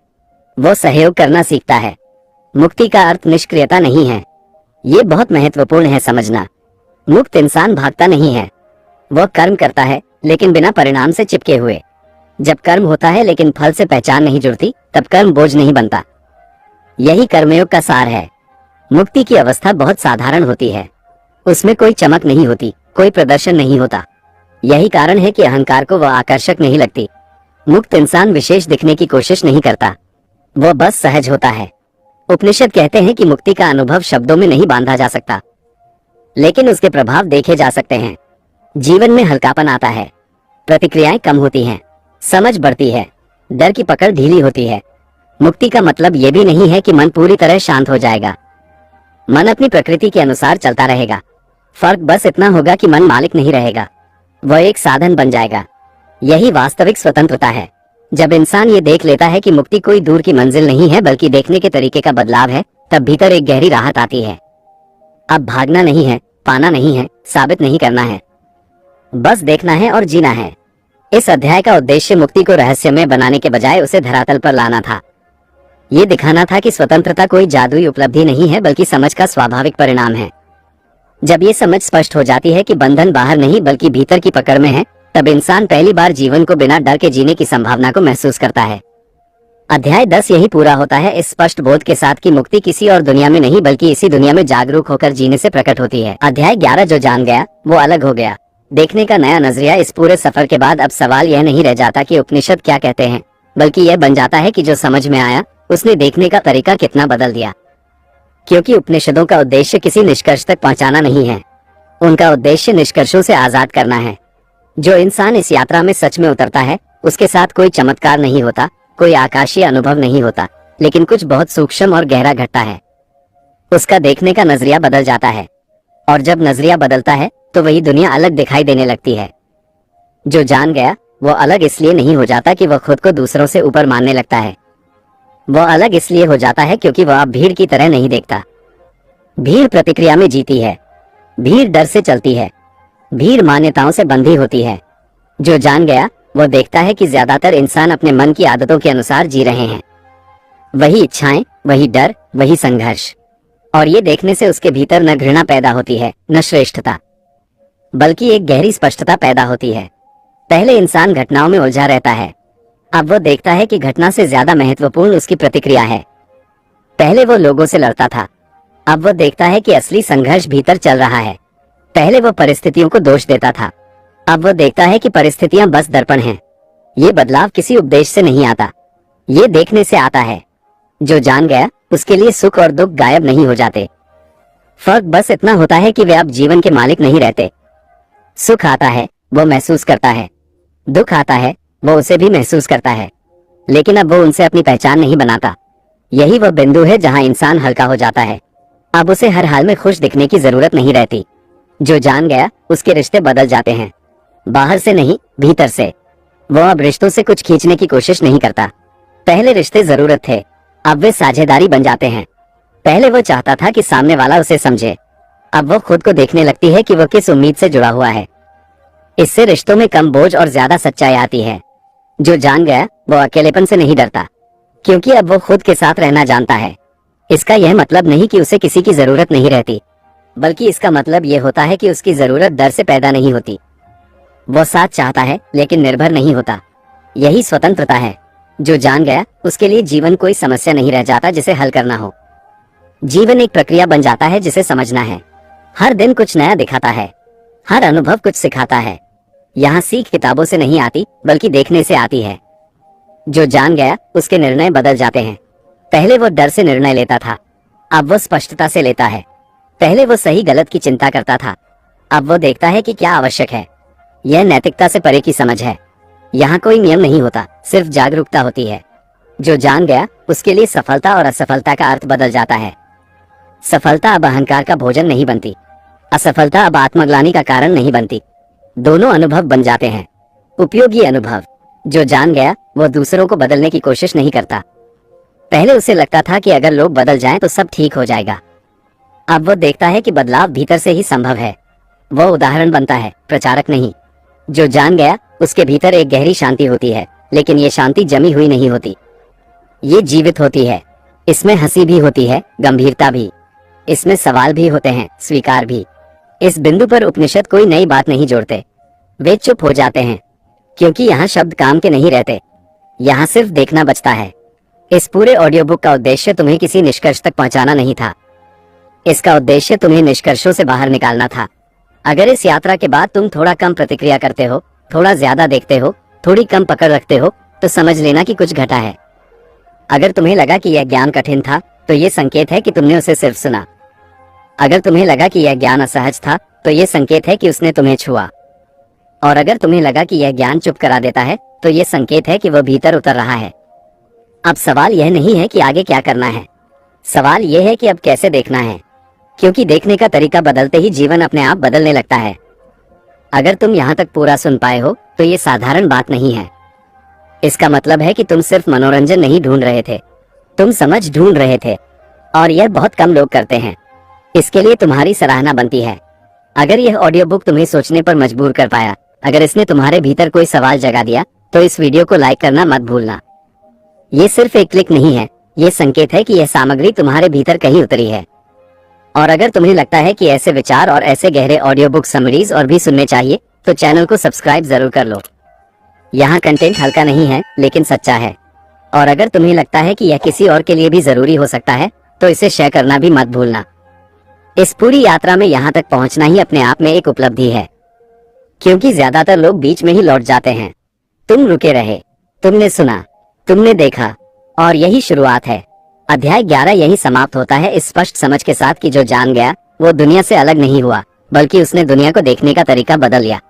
वो सहयोग करना सीखता है। मुक्ति का अर्थ निष्क्रियता नहीं है। ये बहुत महत्वपूर्ण है समझना। मुक्त इंसान भागता नहीं है, वह कर्म करता है, लेकिन बिना परिणाम से चिपके हुए। जब कर्म होता है लेकिन फल से पहचान नहीं जुड़ती, तब कर्म बोझ नहीं बनता। यही कर्मयोग का सार है। मुक्ति की अवस्था बहुत साधारण होती है। उसमें कोई चमक नहीं होती, कोई प्रदर्शन नहीं होता। यही कारण है कि अहंकार को वह आकर्षक नहीं लगती। मुक्त इंसान विशेष दिखने की कोशिश नहीं करता, वह बस सहज होता है। उपनिषद कहते हैं कि मुक्ति का अनुभव शब्दों में नहीं बांधा जा सकता, लेकिन उसके प्रभाव देखे जा सकते हैं। जीवन में हल्कापन आता है, प्रतिक्रियाएं कम होती हैं, समझ बढ़ती है, डर की पकड़ ढीली होती है। मुक्ति का मतलब ये भी नहीं है कि मन पूरी तरह शांत हो जाएगा। मन अपनी प्रकृति के अनुसार चलता रहेगा। फर्क बस इतना होगा कि मन मालिक नहीं रहेगा, वह एक साधन बन जाएगा। यही वास्तविक स्वतंत्रता है। जब इंसान ये देख लेता है कि मुक्ति कोई दूर की मंजिल नहीं है, बल्कि देखने के तरीके का बदलाव है, तब भीतर एक गहरी राहत आती है। अब भागना नहीं है, पाना नहीं है, साबित नहीं करना है, बस देखना है और जीना है। इस अध्याय का उद्देश्य मुक्ति को रहस्यमय बनाने के बजाय उसे धरातल पर लाना था। ये दिखाना था कि स्वतंत्रता कोई जादुई उपलब्धि नहीं है, बल्कि समझ का स्वाभाविक परिणाम है। जब ये समझ स्पष्ट हो जाती है कि बंधन बाहर नहीं बल्कि भीतर की पकड़ में है, तब इंसान पहली बार जीवन को बिना डर के जीने की संभावना को महसूस करता है। अध्याय 10 यही पूरा होता है इस स्पष्ट बोध के साथ कि मुक्ति किसी और दुनिया में नहीं बल्कि इसी दुनिया में जागरूक होकर जीने से प्रकट होती है। अध्याय 11 जो जान गया वो अलग हो गया। देखने का नया नजरिया। इस पूरे सफर के बाद अब सवाल यह नहीं रह जाता कि उपनिषद क्या कहते हैं, बल्कि यह बन जाता है कि जो समझ में आया उसने देखने का तरीका कितना बदल दिया। क्योंकि उपनिषदों का उद्देश्य किसी निष्कर्ष तक पहुंचाना नहीं है, उनका उद्देश्य निष्कर्षों से आजाद करना है। जो इंसान इस यात्रा में सच में उतरता है उसके साथ कोई चमत्कार नहीं होता, कोई आकाशीय अनुभव नहीं होता, लेकिन कुछ बहुत सूक्ष्म और गहरा घटता है। उसका देखने का नजरिया बदल जाता है, और जब नजरिया बदलता है तो वही दुनिया अलग दिखाई देने लगती है। जो जान गया वो अलग इसलिए नहीं हो जाता कि वह खुद को दूसरों से ऊपर मानने लगता है, वह अलग इसलिए हो जाता है क्योंकि वह अब भीड़ की तरह नहीं देखता। भीड़ प्रतिक्रिया में जीती है, भीड़ डर से चलती है, भीड़ मान्यताओं से बंधी होती है। जो जान गया वो देखता है कि ज्यादातर इंसान अपने मन की आदतों के अनुसार जी रहे हैं, वही इच्छाएं, वही डर, वही संघर्ष। और ये देखने से उसके भीतर न घृणा पैदा होती है, न श्रेष्ठता, बल्कि एक गहरी स्पष्टता पैदा होती है। पहले इंसान घटनाओं में उलझा रहता है, अब वो देखता है कि घटना से ज्यादा महत्वपूर्ण उसकी प्रतिक्रिया है। पहले वो लोगों से लड़ता था, अब वो देखता है कि असली संघर्ष भीतर चल रहा है। पहले वो परिस्थितियों को दोष देता था, अब वो देखता है कि परिस्थितियां बस दर्पण हैं, ये बदलाव किसी उपदेश से नहीं आता, ये देखने से आता है। जो जान गया उसके लिए सुख और दुख गायब नहीं हो जाते। फर्क बस इतना होता है कि वे अब जीवन के मालिक नहीं रहते। सुख आता है वो महसूस करता है, दुख आता है वो उसे भी महसूस करता है, लेकिन अब वो उनसे अपनी पहचान नहीं बनाता। यही वह बिंदु है जहां इंसान हल्का हो जाता है। अब उसे हर हाल में खुश दिखने की जरूरत नहीं रहती। जो जान गया उसके रिश्ते बदल जाते हैं, बाहर से नहीं भीतर से। वो अब रिश्तों से कुछ खींचने की कोशिश नहीं करता। पहले रिश्ते जरूरत थे, अब वे साझेदारी बन जाते हैं। पहले वो चाहता था कि सामने वाला उसे समझे, अब वो खुद को देखने लगती है कि वो किस उम्मीद से जुड़ा हुआ है। इससे रिश्तों में कम बोझ और ज्यादा सच्चाई आती है। जो जान गया वो अकेलेपन से नहीं डरता, क्योंकि अब वो खुद के साथ रहना जानता है। इसका यह मतलब नहीं कि उसे किसी की जरूरत नहीं रहती, बल्कि इसका मतलब यह होता है कि उसकी जरूरत डर से पैदा नहीं होती। वो साथ चाहता है लेकिन निर्भर नहीं होता। यही स्वतंत्रता है। जो जान गया उसके लिए जीवन कोई समस्या नहीं रह जाता जिसे हल करना हो। जीवन एक प्रक्रिया बन जाता है जिसे समझना है। हर दिन कुछ नया दिखाता है, हर अनुभव कुछ सिखाता है। यहाँ सीख किताबों से नहीं आती बल्कि देखने से आती है। जो जान गया उसके निर्णय बदल जाते हैं। पहले वो डर से निर्णय लेता था, अब वो स्पष्टता से लेता है। पहले वो सही गलत की चिंता करता था, अब वो देखता है कि क्या आवश्यक है। यह नैतिकता से परे की समझ है। यहाँ कोई नियम नहीं होता, सिर्फ जागरूकता होती है। जो जान गया उसके लिए सफलता और असफलता का अर्थ बदल जाता है। सफलता अब अहंकार का भोजन नहीं बनती, असफलता अब आत्मग्लानि का कारण नहीं बनती। दोनों अनुभव बन जाते हैं, उपयोगी अनुभव। जो जान गया वो दूसरों को बदलने की कोशिश नहीं करता। पहले उसे लगता था कि अगर लोग बदल जाएं तो सब ठीक हो जाएगा। अब वो देखता है कि बदलाव भीतर से ही संभव है। वो उदाहरण बनता है, प्रचारक नहीं। जो जान गया उसके भीतर एक गहरी शांति होती है, लेकिन ये शांति जमी हुई नहीं होती, ये जीवित होती है। इसमें हंसी भी होती है, गंभीरता भी। इसमें सवाल भी होते हैं, स्वीकार भी। इस बिंदु पर उपनिषद कोई नई बात नहीं जोड़ते, वे चुप हो जाते हैं, क्योंकि यहाँ शब्द काम के नहीं रहते। यहाँ सिर्फ देखना बचता है। इस पूरे ऑडियो बुक का उद्देश्य तुम्हें किसी निष्कर्ष तक पहुंचाना नहीं था। इसका उद्देश्य तुम्हें निष्कर्षों से बाहर निकालना था। अगर इस यात्रा के बाद तुम थोड़ा कम प्रतिक्रिया करते हो, थोड़ा ज्यादा देखते हो, थोड़ी कम पकड़ रखते हो, तो समझ लेना कि कुछ घटा है। अगर तुम्हें लगा कि यह ज्ञान कठिन था, तो ये संकेत है कि तुमने उसे सिर्फ सुना। अगर तुम्हें लगा कि यह ज्ञान असहज था, तो ये संकेत है कि उसने तुम्हें छुआ। और अगर तुम्हें लगा कि यह ज्ञान चुप करा देता है, तो ये संकेत है कि वह भीतर उतर रहा है। अब सवाल यह नहीं है कि आगे क्या करना है, सवाल यह है कि अब कैसे देखना है, क्योंकि देखने का तरीका बदलते ही जीवन अपने आप बदलने लगता है। अगर तुम यहाँ तक पूरा सुन पाए हो तो ये साधारण बात नहीं है। इसका मतलब है कि तुम सिर्फ मनोरंजन नहीं ढूंढ रहे थे, तुम समझ ढूंढ रहे थे, और यह बहुत कम लोग करते हैं। इसके लिए तुम्हारी सराहना बनती है। अगर यह ऑडियो बुक तुम्हें सोचने पर मजबूर कर पाया, अगर इसने तुम्हारे भीतर कोई सवाल जगा दिया, तो इस वीडियो को लाइक करना मत भूलना। ये सिर्फ एक क्लिक नहीं है, ये संकेत है कि यह सामग्री तुम्हारे भीतर कहीं उतरी है। और अगर तुम्हें लगता है कि ऐसे विचार और ऐसे गहरे ऑडियो बुक समरीज और भी सुनने चाहिए, तो चैनल को सब्सक्राइब जरूर कर लो। यहाँ कंटेंट हल्का नहीं है, लेकिन सच्चा है। और अगर तुम्हें लगता है कि यह किसी और के लिए भी जरूरी हो सकता है, तो इसे शेयर करना भी मत भूलना। इस पूरी यात्रा में यहाँ तक पहुँचना ही अपने आप में एक उपलब्धि है, क्योंकि ज्यादातर लोग बीच में ही लौट जाते हैं। तुम रुके रहे, तुमने सुना, तुमने देखा, और यही शुरुआत है। अध्याय 11 यही समाप्त होता है, इस स्पष्ट समझ के साथ कि जो जान गया वो दुनिया से अलग नहीं हुआ, बल्कि उसने दुनिया को देखने का तरीका बदल लिया।